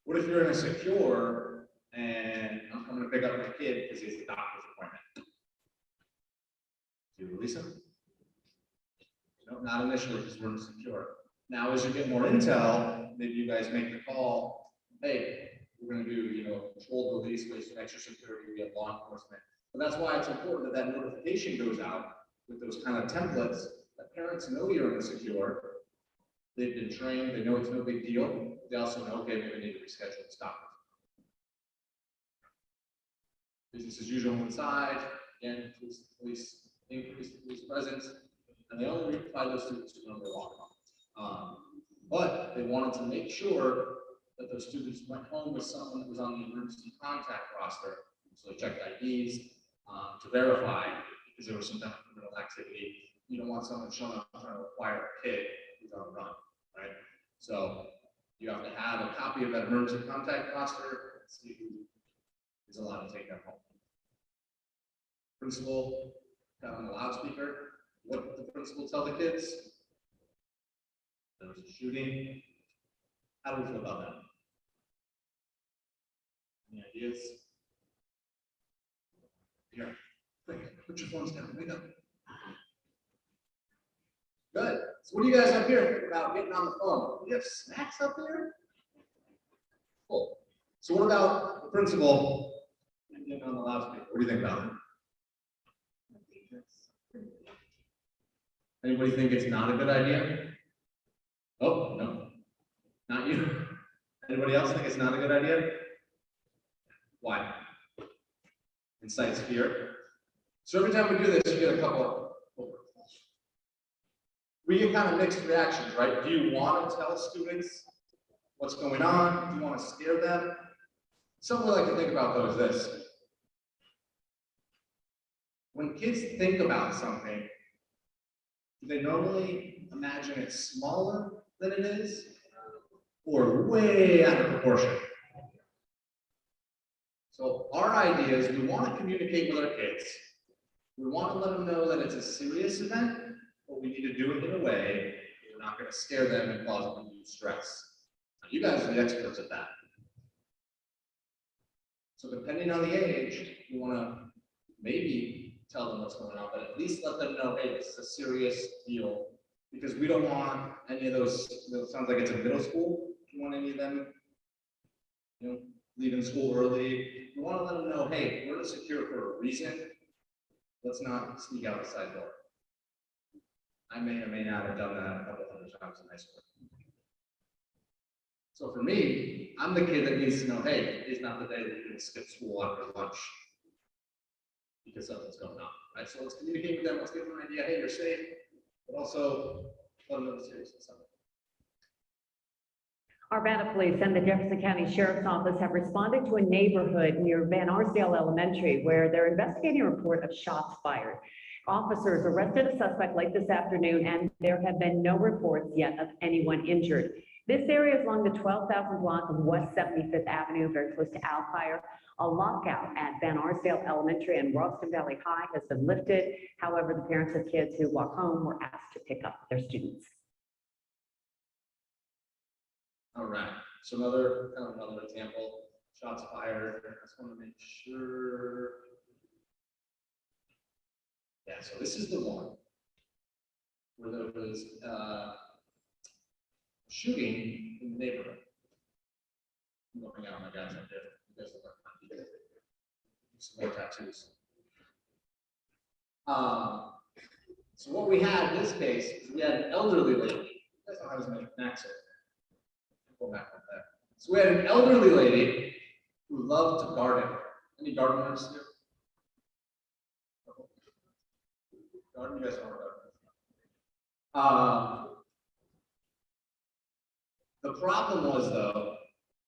what if you're in a secure and I'm coming to pick up my kid because he has a doctor's appointment? Do you release him? No, not initially because we're in secure. Now, as you get more intel, maybe you guys make the call, hey, we're gonna do, you know, controlled release based on extra security, we have law enforcement. But that's why it's important that that notification goes out with those kind of templates, that parents know you're in a secure. They've been trained, they know it's no big deal. They also know, okay, maybe we need to reschedule and stop it. Business as usual inside, again, increase the police presence, and they only require those students to know their walk. But they wanted to make sure that those students went home with someone that was on the emergency contact roster. So they checked IDs to verify because there was some kind of criminal activity. You don't want someone showing up trying to acquire a kid who's on a run, right? So you have to have a copy of that emergency contact roster and see who is allowed to take them home. Principal got on the loudspeaker. What did the principal tell the kids? There was a shooting. How do we feel about that? Any ideas? Here, quick, put your phones down. Wake up. Good. So what do you guys up here about getting on the phone? Do we have snacks up here? Cool. So what about the principal and getting on the loudspeaker? What do you think about it? Anybody think it's not a good idea? Oh, no. Not you. Anybody else think it's not a good idea? Why? Incites fear. So every time we do this, you get a couple of, we get kind of mixed reactions, right? Do you want to tell students what's going on? Do you want to scare them? Something we like to think about though is this. When kids think about something, do they normally imagine it smaller than it is or way out of proportion? So our idea is we want to communicate with our kids. We want to let them know that it's a serious event, but we need to do it in a way that we're not going to scare them and cause them stress. Now, you guys are the experts at that. So depending on the age, you want to maybe tell them what's going on, but at least let them know, hey, this is a serious deal. Because we don't want any of those, it sounds like it's a middle school. We don't want any of them, you know, leaving school early. We want to let them know, hey, we're secure for a reason. Let's not sneak out the side door. I may or may not have done that a couple hundred times in high school. So for me, I'm the kid that needs to know, hey, it's not the day that you're going to skip school after lunch because something's going on, right? So let's communicate with them. Let's give them an idea, hey, you're safe, but also let them know the seriousness of it. Urbana Police and the Jefferson County Sheriff's Office have responded to a neighborhood near Van Arsdale Elementary where they're investigating a report of shots fired. Officers arrested a suspect late this afternoon, and there have been no reports yet of anyone injured. This area is along the 12,000 block of West 75th Avenue, very close to Alfire. A lockout at Van Arsdale Elementary and Ralston Valley High has been lifted. However, the parents of kids who walk home were asked to pick up their students. All right, so another example, shots fired. I just want to make sure. Yeah, so this is the one where there was shooting in the neighborhood. I'm looking out my guys up there. You guys look like some more tattoos. So what we had in this case is we had an elderly lady. You guys don't have as many accents. Go back up there. So we had an elderly lady who loved to garden. Any gardeners here? Garden, you guys are gardeners. The problem was though,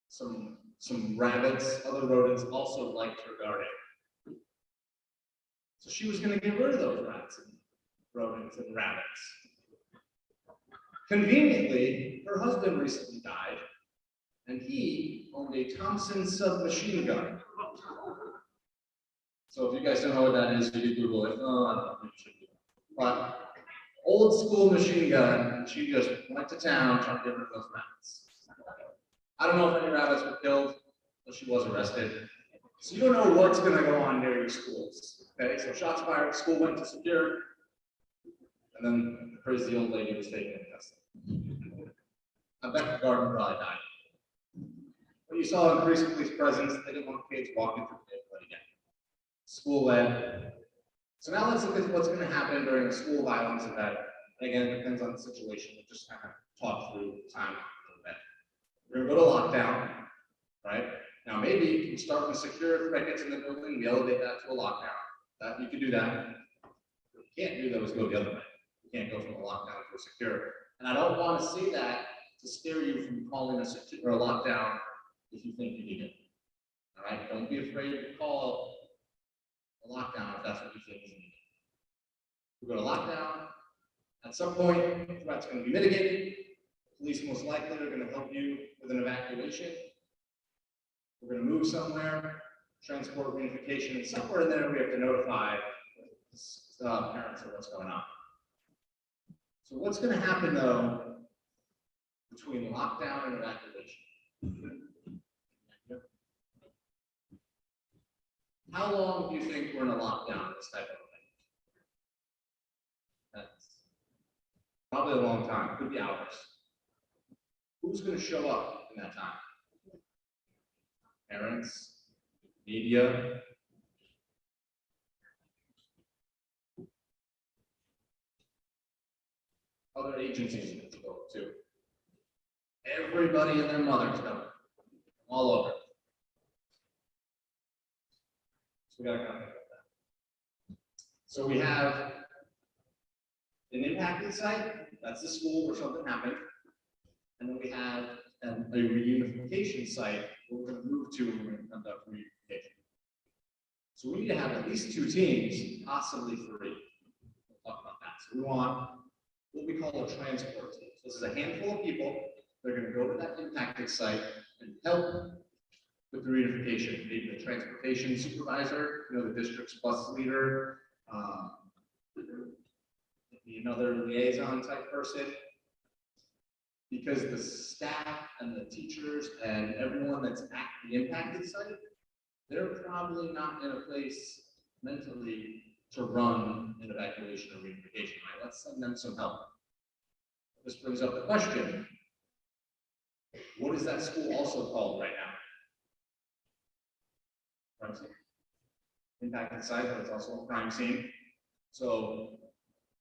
some rabbits, other rodents also liked her garden. So she was going to get rid of those rats and rodents and rabbits. Conveniently, her husband recently died, and he owned a Thompson submachine gun. So if you guys don't know what that is, you can Google it. Oh, I don't know, you should do it. But old school machine gun, she just went to town trying to get rid of those rabbits. I don't know if any rabbits were killed, but she was arrested. So you don't know what's going to go on near your schools. Okay, so shots fired, school went to secure, and then the crazy old lady was taken into custody. I bet the garden probably died. When you saw increased police presence, they didn't want kids walking through the neighborhood again. School led. So now let's look at what's going to happen during a school violence event. And again, it depends on the situation. We'll just kind of talk through the timeline a little bit. We're going to go to lockdown, right? Now, maybe you can start with secure crickets in the building, we elevate that to a lockdown. That you can do that. What you can't do though is go the other way. You can't go from a lockdown to a secure. And I don't want to say that to scare you from calling a secure or a lockdown if you think you need it. All right, don't be afraid to call a lockdown if that's what you think is needed. We go to lockdown. At some point, the threat's going to be mitigated. Police most likely are going to help you with an evacuation. We're going to move somewhere, transport reunification, and somewhere in there we have to notify parents of what's going on. So what's going to happen though between lockdown and evacuation? How long do you think we're in a lockdown, this type of thing? That's probably a long time, could be hours. Who's going to show up in that time? Parents, media. Other agencies need to go too. Everybody and their mother's coming, all over. So we gotta kind of think about that. So we have an impacted site, that's the school where something happened. And then we have a reunification site where we're going to move to and we're going to conduct reunification. So we need to have at least 2 teams, possibly 3. We'll talk about that. So we want what we call a transport team. So this is a handful of people. They're going to go to that impacted site and help with the reunification. Maybe the transportation supervisor, the district's bus leader, maybe another liaison type person. Because the staff and the teachers and everyone that's at the impacted site, they're probably not in a place mentally to run an evacuation or reunification, right? Let's send them some help. This brings up the question, what is that school also called right now? Crime scene. Impacted site, but it's also a crime scene. So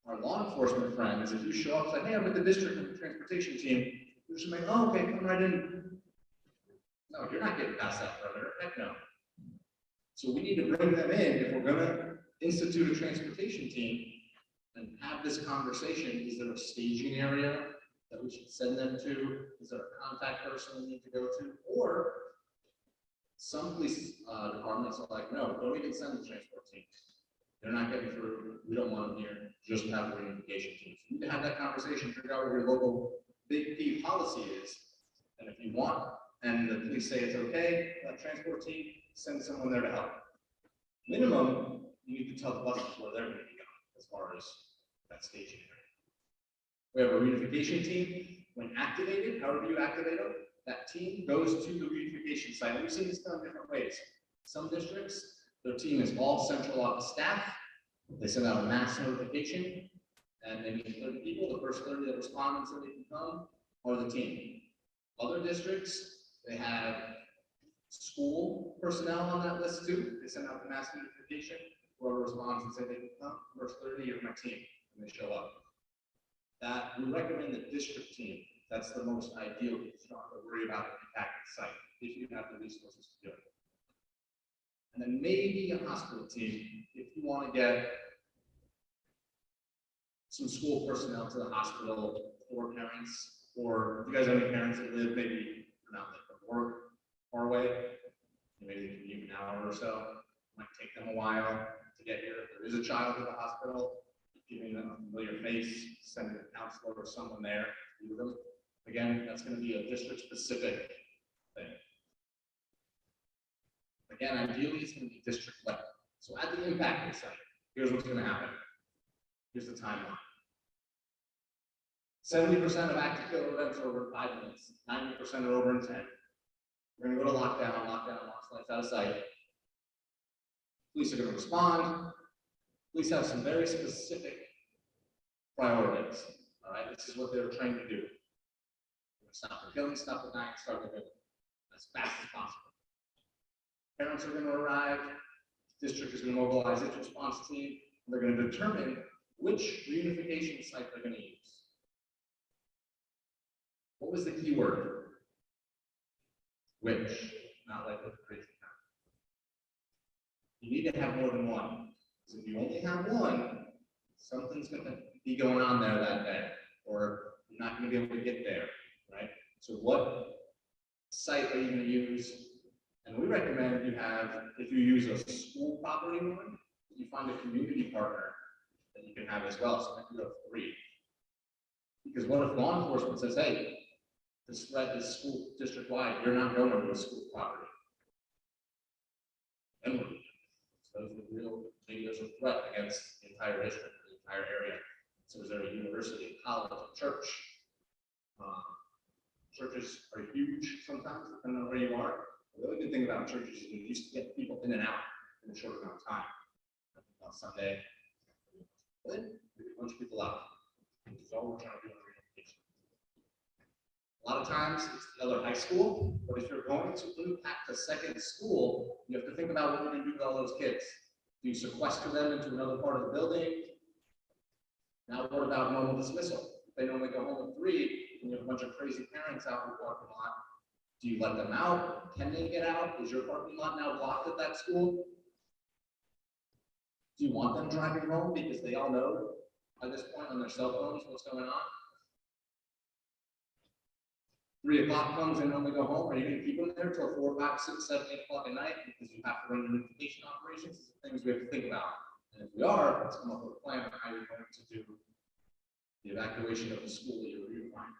our law enforcement friends, if you show up and say, hey, I'm with the district and the transportation team, you're just like, oh, okay, come right in. No, you're not getting past that perimeter. Heck no. So we need to bring them in if we're going to institute a transportation team and have this conversation. Is there a staging area that we should send them to? Is there a contact person we need to go to? Or some police departments are like, no, don't even send the transport team. They're not getting through. We don't want them here. Just have a reunification team. You need to have that conversation, figure out what your local big P policy is. And if you want, and the police say it's okay, that transport team, send someone there to help. Minimum, you need to tell the buses where they're going to be going as far as that staging area. We have a reunification team. When activated, however you activate them, that team goes to the reunification site. And we've seen this done different ways. Some districts, their team is all central office staff. They send out a mass notification, and they meet 30 people. The first 30 that respond and say they can come are the team. Other districts, they have school personnel on that list too. They send out the mass notification. Whoever responds and say they can come, first 30 are my team, and they show up. That we recommend the district team. That's the most ideal. You don't have to worry about the impacted site if you have the resources to do it. And then maybe a hospital team if you want to get some school personnel to the hospital or parents, or if you guys have any parents that live maybe not like from work far away, maybe they can commute an hour or so. It might take them a while to get here. If there is a child at the hospital, giving them a familiar face, sending a counselor or someone there to do them. Again, that's going to be a district specific thing. Again, ideally, it's going to be district level. So at the impacted site, here's what's going to happen. Here's the timeline. 70% of active killer events are over 5 minutes. 90% are over in 10. We're going to go to lockdown locks life out of sight. Police are going to respond. Police have some very specific priorities. All right, this is what they're trained to do. Stop the killing, stop the dying, start the building as fast as possible. Parents are going to arrive. District is going to mobilize its response team. And they're going to determine which reunification site they're going to use. What was the key word? Which, not like with crazy town. You need to have more than one. Because if you only have one, something's going to be going on there that day, or you're not going to be able to get there, right? So what site are you going to use? And we recommend you have, if you use a school property one, you find a community partner that you can have as well. So maybe you have 3. Because what if law enforcement says, hey, this threat is school district wide, you're not going to a school property. And so maybe there's a threat against the entire district, the entire area. So is there a university, a college, a church? Churches are huge sometimes, depending on where you are. The really good thing about churches is you used to get people in and out in a short amount of time. On Sunday, then a bunch of people out. Which is all we're trying to do in reunification. A lot of times it's the other high school, but if you're going to impact a second school, you have to think about what you're going to do with all those kids. Do you sequester them into another part of the building? Now, what about normal dismissal? If they normally go home at 3, and you have a bunch of crazy parents out in the parking lot, do you let them out? Can they get out? Is your parking lot now blocked at that school? Do you want them driving home because they all know at this point on their cell phones what's going on? 3 o'clock comes and only go home. Are you going to keep them there till 4, 5, 6, 7, 8 o'clock at night because you have to run reunification operations? These are things we have to think about. And if we are, let's come up with a plan on how you're going to do the evacuation of the school that you're reunifying.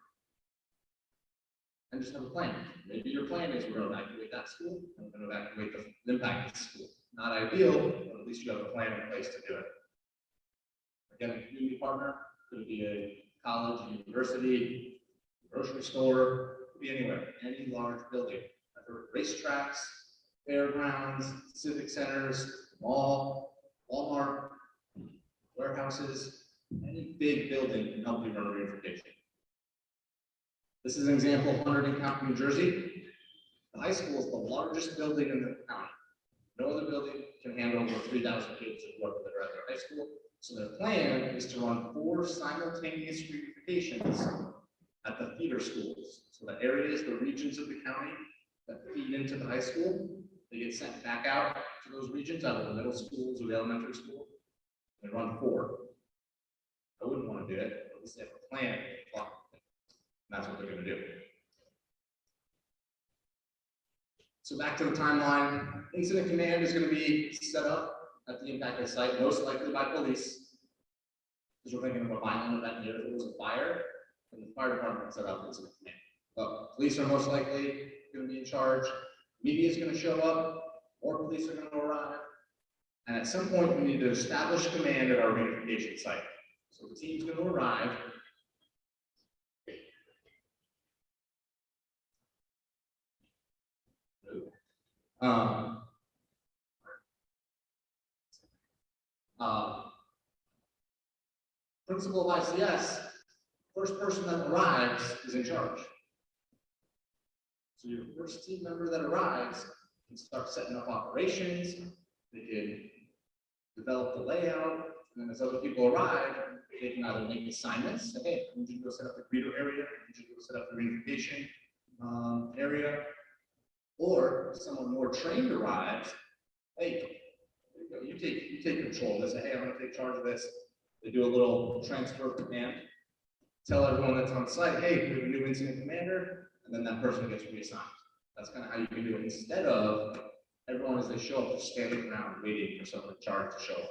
And just have a plan. Maybe your plan is we're going to evacuate that school, and we're going to evacuate the impacted school. Not ideal, but at least you have a plan in place to do it. Again, a community partner could be a college, a university, a grocery store, could be anywhere, any large building. Racetracks, fairgrounds, civic centers, mall, Walmart, warehouses, any big building can help you run a reunification. This is an example of Hunterdon County, New Jersey. The high school is the largest building in the county. No other building can handle over 3,000 kids or whatever that are at their high school. So their plan is to run 4 simultaneous reunifications at the feeder schools. So the areas, the regions of the county that feed into the high school, they get sent back out to those regions, out of the middle schools or the elementary school. They run 4. I wouldn't want to do it, but at least they have a plan. And that's what they're going to do. So back to the timeline. Incident command is going to be set up at the impacted site, most likely by police. Because we're thinking of a violent event here. If there was a fire, and the fire department set up incident command. But police are most likely going to be in charge. Media is going to show up, or police are going to arrive. And at some point, we need to establish command at our reunification site. So the team's going to arrive. Principal of ICS, first person that arrives is in charge. So your first team member that arrives can start setting up operations, they can develop the layout, and then as other people arrive, they can either make assignments, say, hey, I need you to go set up the greeter area, I need you to go set up the reunification area, or if someone more trained arrives, hey, you take control of this, say, hey, I'm going to take charge of this. They do a little transfer of command, tell everyone that's on site, hey, we have a new incident commander, and then that person gets reassigned. That's kind of how you can do it, instead of everyone as they show up just standing around waiting for someone in charge to show up.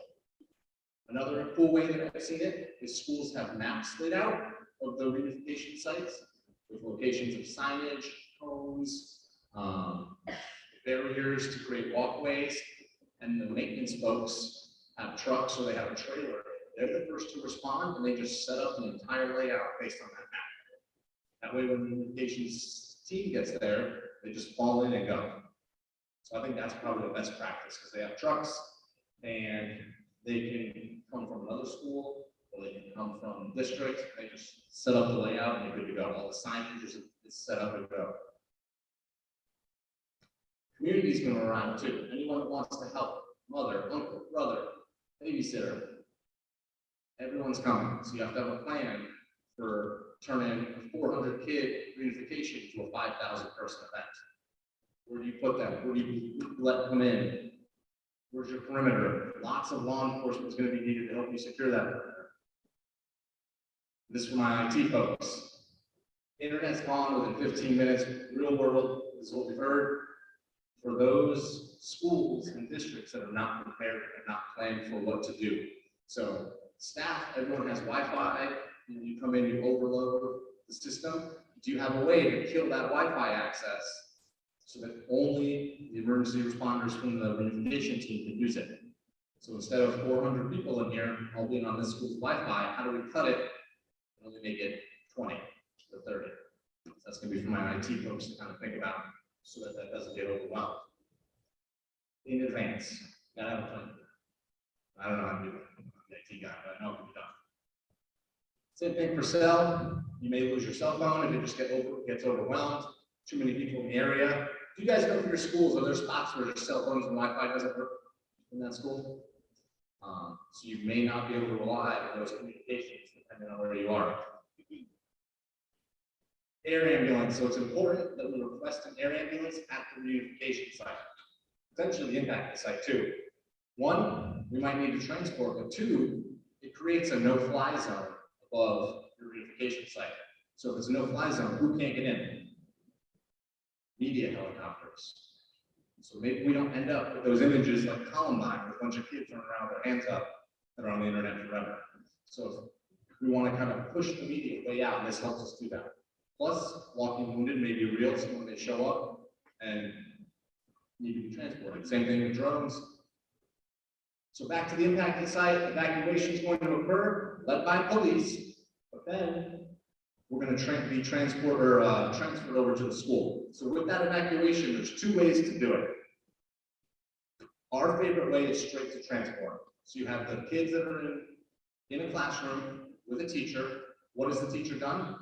Another cool way that I've seen it is schools have maps laid out of the reunification sites with locations of signage, cones, barriers to create walkways, and the maintenance folks have trucks or they have a trailer. They're the first to respond, and they just set up the entire layout based on that map. That way, when the reunifications team gets there, they just fall in and go. So I think that's probably the best practice, because they have trucks, and they can come from another school, or they can come from district. They just set up the layout, and they're good to go. All the signage is is set up and go. Community's been around too. Anyone that wants to help, mother, uncle, brother, babysitter, everyone's coming. So you have to have a plan for turning a 400 kid reunification to a 5,000 person event. Where do you put them? Where do you let them in? Where's your perimeter? Lots of law enforcement is going to be needed to help you secure that perimeter. This is for my IT folks. Internet's gone within 15 minutes. Real world is what we've heard. For those schools and districts that are not prepared and not planning for what to do. So staff, everyone has Wi-Fi. You come in, you overload the system. Do you have a way to kill that Wi-Fi access so that only the emergency responders from the reunification team can use it? So instead of 400 people in here all being on this school's Wi-Fi, how do we cut it and only make it 20 to 30? So that's going to be for my IT folks to kind of think about so that that doesn't get overwhelmed. In advance, gotta have a plan. I don't know how to do it. I'm the IT guy, but I know it can be done. Same thing for cell. You may lose your cell phone if it just gets overwhelmed. Too many people in the area. Do you guys know from your schools, are there spots where your cell phones and Wi-Fi doesn't work in that school? So you may not be able to rely on those communications depending on where you are. Air ambulance. So it's important that we request an air ambulance at the reunification site. Potentially impact the site too. One, we might need to transport, but two, it creates a no-fly zone above your reunification site. So if it's a no-fly zone, who can't get in? Media helicopters. So maybe we don't end up with those images like Columbine with a bunch of kids running around with their hands up that are on the internet forever. So we want to kind of push the media way out, and this helps us do that. Plus, walking wounded may be real, so when they show up and need to be transported. Same thing with drones. So back to the impacted site, evacuation is going to occur, led by police, but then we're going to be transferred over to the school. So with that evacuation, there's two ways to do it. Our favorite way is straight to transport. So you have the kids that are in a classroom with a teacher. What has the teacher done?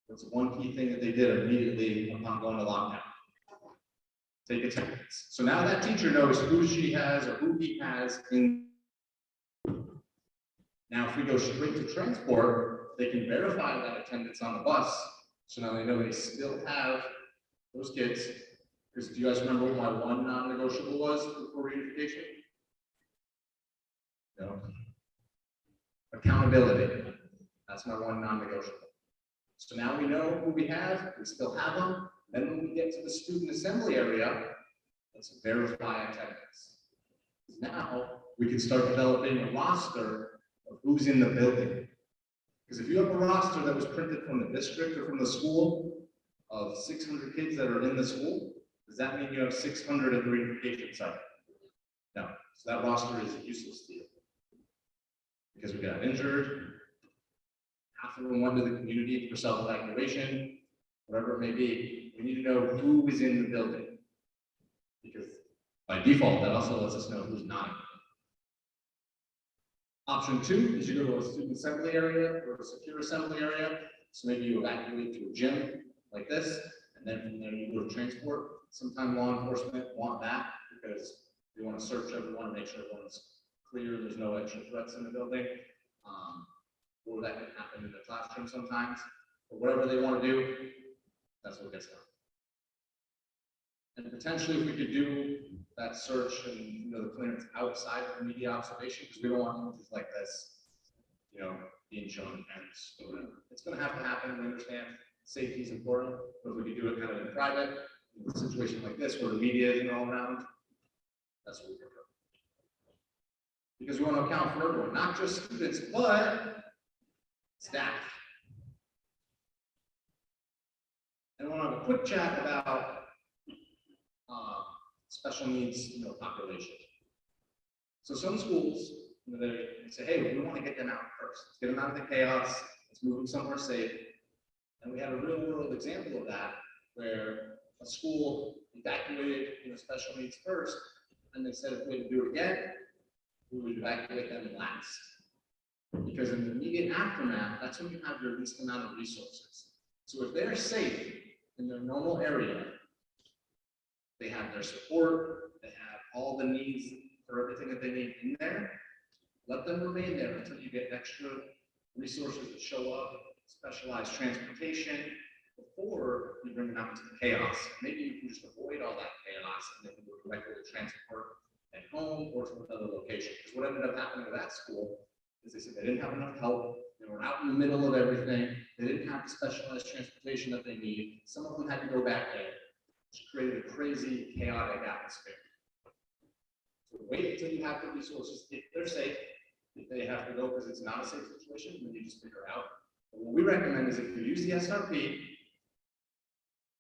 What's one key thing that they did immediately upon going to lockdown? Take attendance. So now that teacher knows who she has or who he has in. Now, if we go straight to transport, they can verify that attendance on the bus. So now they know they still have those kids. Because do you guys remember what my one non-negotiable was for reunification? No. Accountability. That's my one non-negotiable. So now we know who we have, we still have them. Then when we get to the student assembly area, let's verify attendance. Now we can start developing a roster of who's in the building. Because if you have a roster that was printed from the district or from the school of 600 kids that are in the school, does that mean you have 600 at the reunification site? No. So that roster is useless to you. Because we got injured, half of them went to the community for self-evacuation, whatever it may be. We need to know who is in the building. Because by default, that also lets us know who's not. Option two is you go to a student assembly area or a secure assembly area. So maybe you evacuate to a gym like this, and then from there you go to transport. Sometimes law enforcement want that because they want to search everyone and make sure everyone's clear, there's no extra threats in the building. Or that can happen in the classroom sometimes. But whatever they want to do, that's what gets done. And potentially, if we could do that search and the clearance outside of immediate observation, because we don't want images like this, being shown to parents or whatever. It's going to happen. We understand safety is important, but if we could do it kind of in private, in a situation like this where the media isn't all around, that's what we prefer. Because we want to account for everyone, not just students, but staff. And I want to have a quick chat about special needs population. So some schools, they say, hey, we want to get them out first. Let's get them out of the chaos. Let's move them somewhere safe. And we had a real world example of that where a school evacuated special needs first, and they said if we had to do it again, we would evacuate them last. Because in the immediate aftermath, that's when you have your least amount of resources. So if they're safe in their normal area, they have their support, they have all the needs for everything that they need in there, let them remain there until you get extra resources to show up, specialized transportation, before you bring them out into the chaos. Maybe you can just avoid all that chaos and they can go directly to transport at home or to another location. Because what ended up happening to that school is they said they didn't have enough help. They were out in the middle of everything. They didn't have the specialized transportation that they need. Some of them had to go back in, which created a crazy, chaotic atmosphere. So wait until you have the resources. If they're safe, if they have to go because it's not a safe situation, then you just figure it out. But what we recommend is if you use the SRP,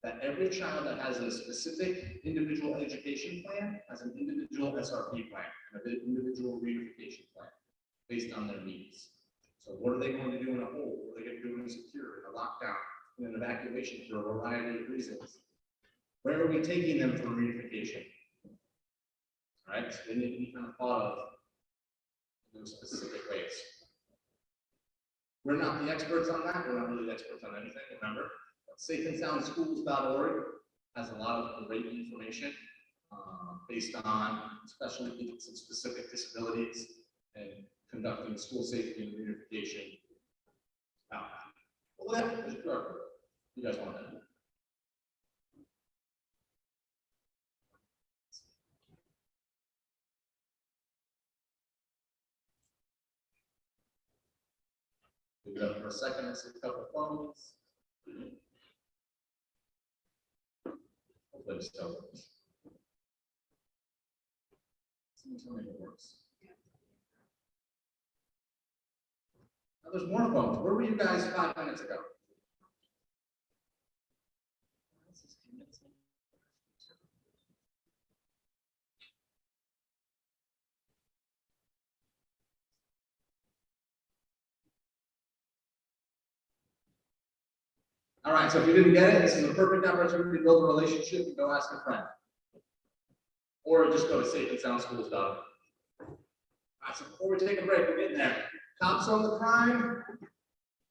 that every child that has a specific individual education plan has an individual SRP plan and an individual reunification plan based on their needs. So what are they going to do in a hole? What are they going to do in a secure, in a lockdown, in an evacuation for a variety of reasons? Where are we taking them for reunification? All right, so they need to be kind of thought of in those specific ways. We're not the experts on that. We're not really experts on anything, remember. SafeandSoundSchools.org has a lot of great information based on especially needs and specific disabilities and conducting school safety and reunification. Well, there's a QR code. You guys want that? Leave it up for a second. I see a couple of phones. Hopefully it still works. Someone tell me if it works. Now there's more phones. Where were you guys 5 minutes ago? All right, so if you didn't get it, this is a perfect opportunity to build a relationship and go ask a friend. Or just go to safeandsoundschools.org. All right, so before we take a break, we're getting there. Cops on the crime,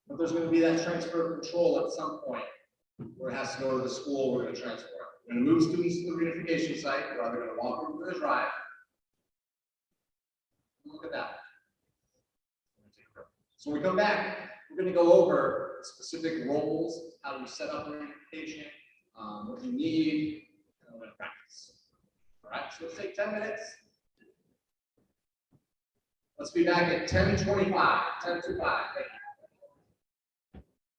but there's going to be that transfer of control at some point where it has to go to the school, we're going to transfer it. We're going to move students to the reunification site, we're either going to walk or we're going to drive. Look at that. So when we come back, we're going to go over specific roles, how you set up reunification, what you need, and we're going to practice. All right, so let's take 10 minutes. Let's be back at 10:25, 10:25. Thank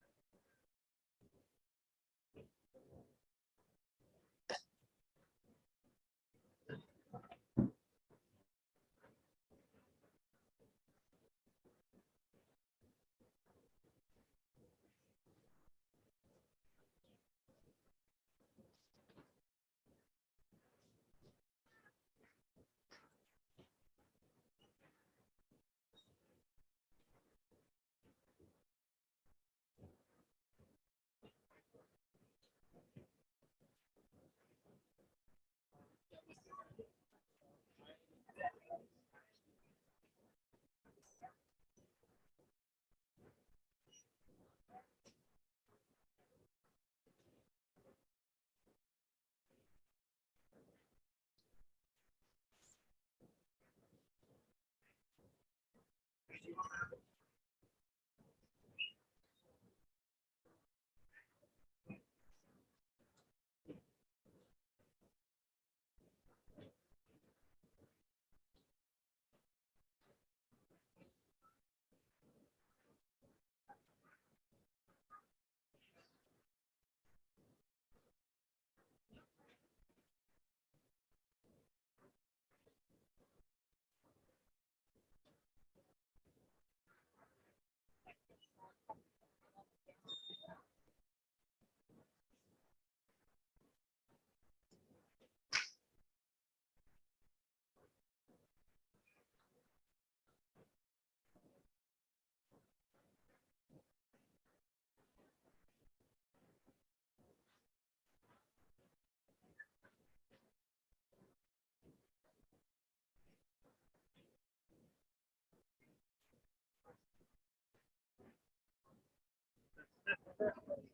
you.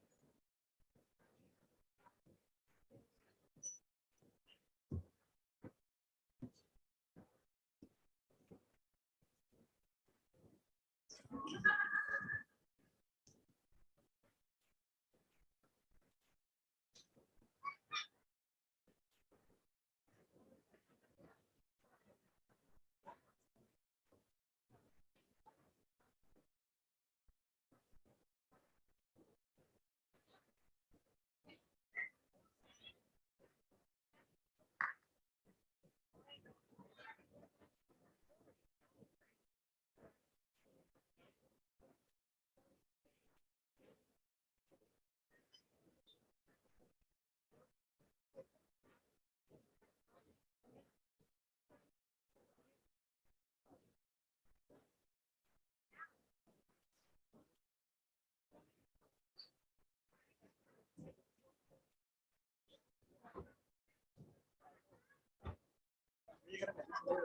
Calm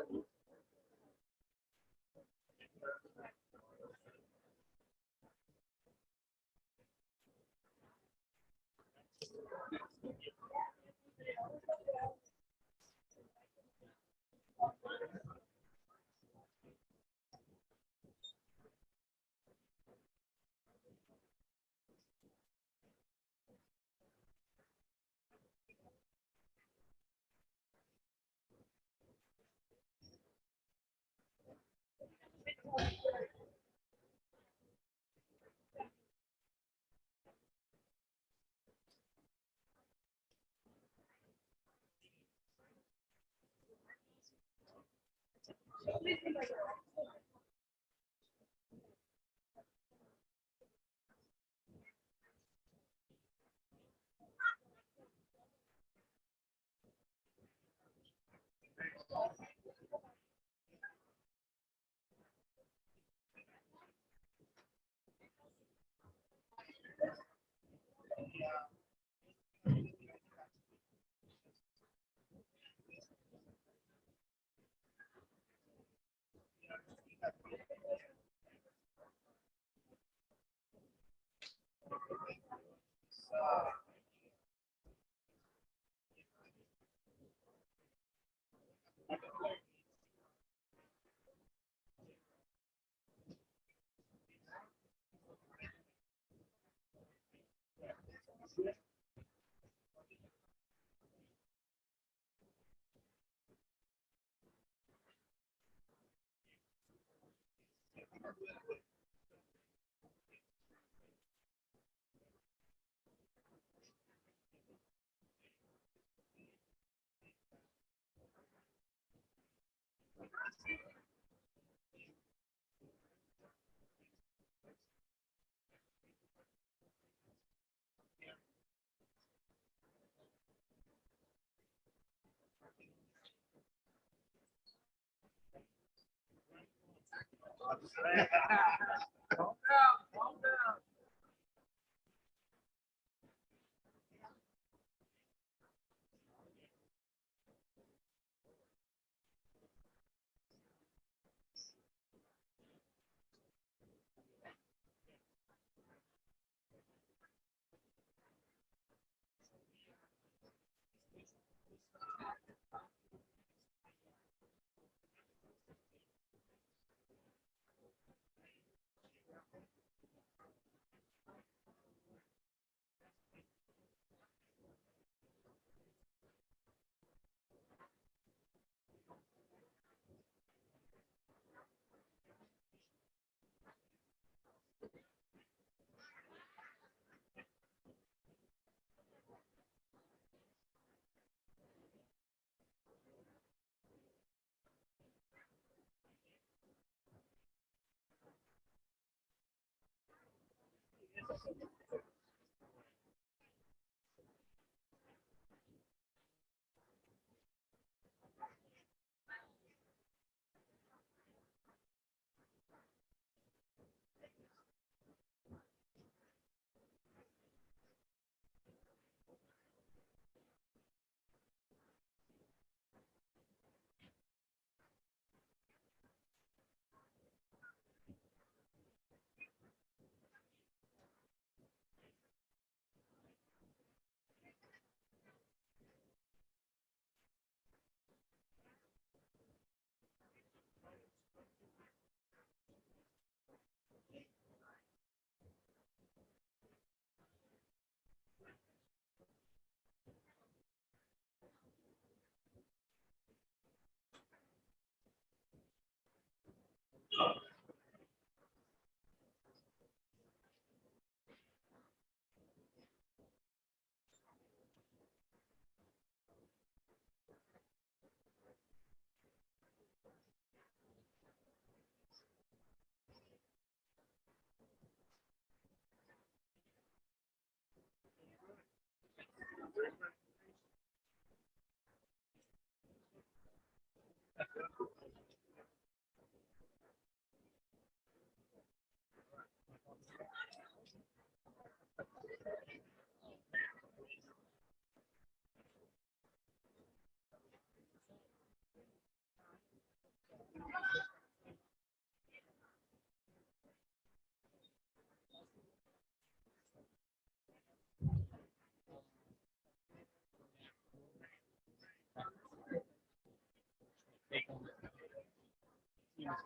down, calm down.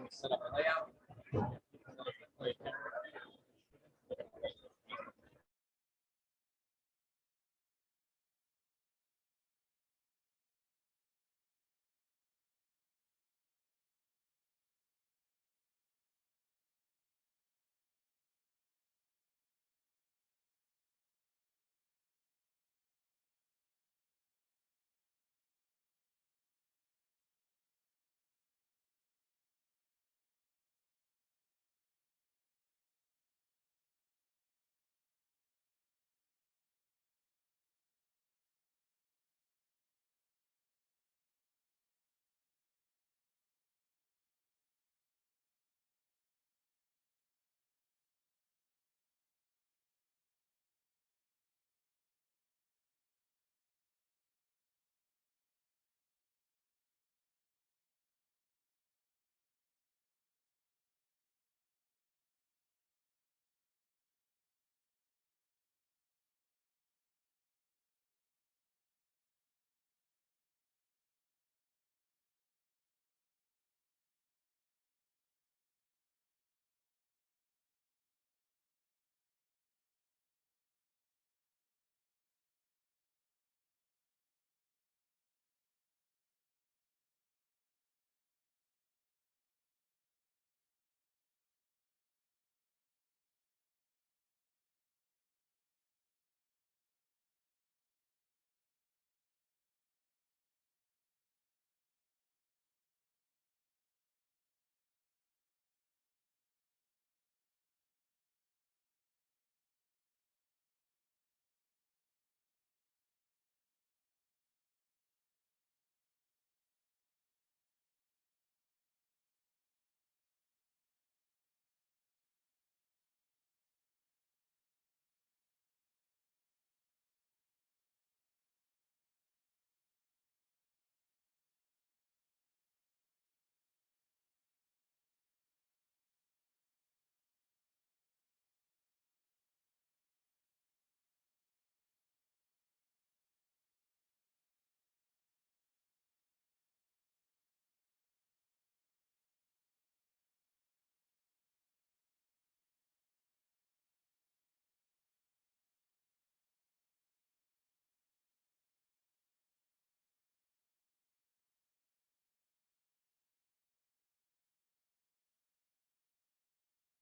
Set up a layout.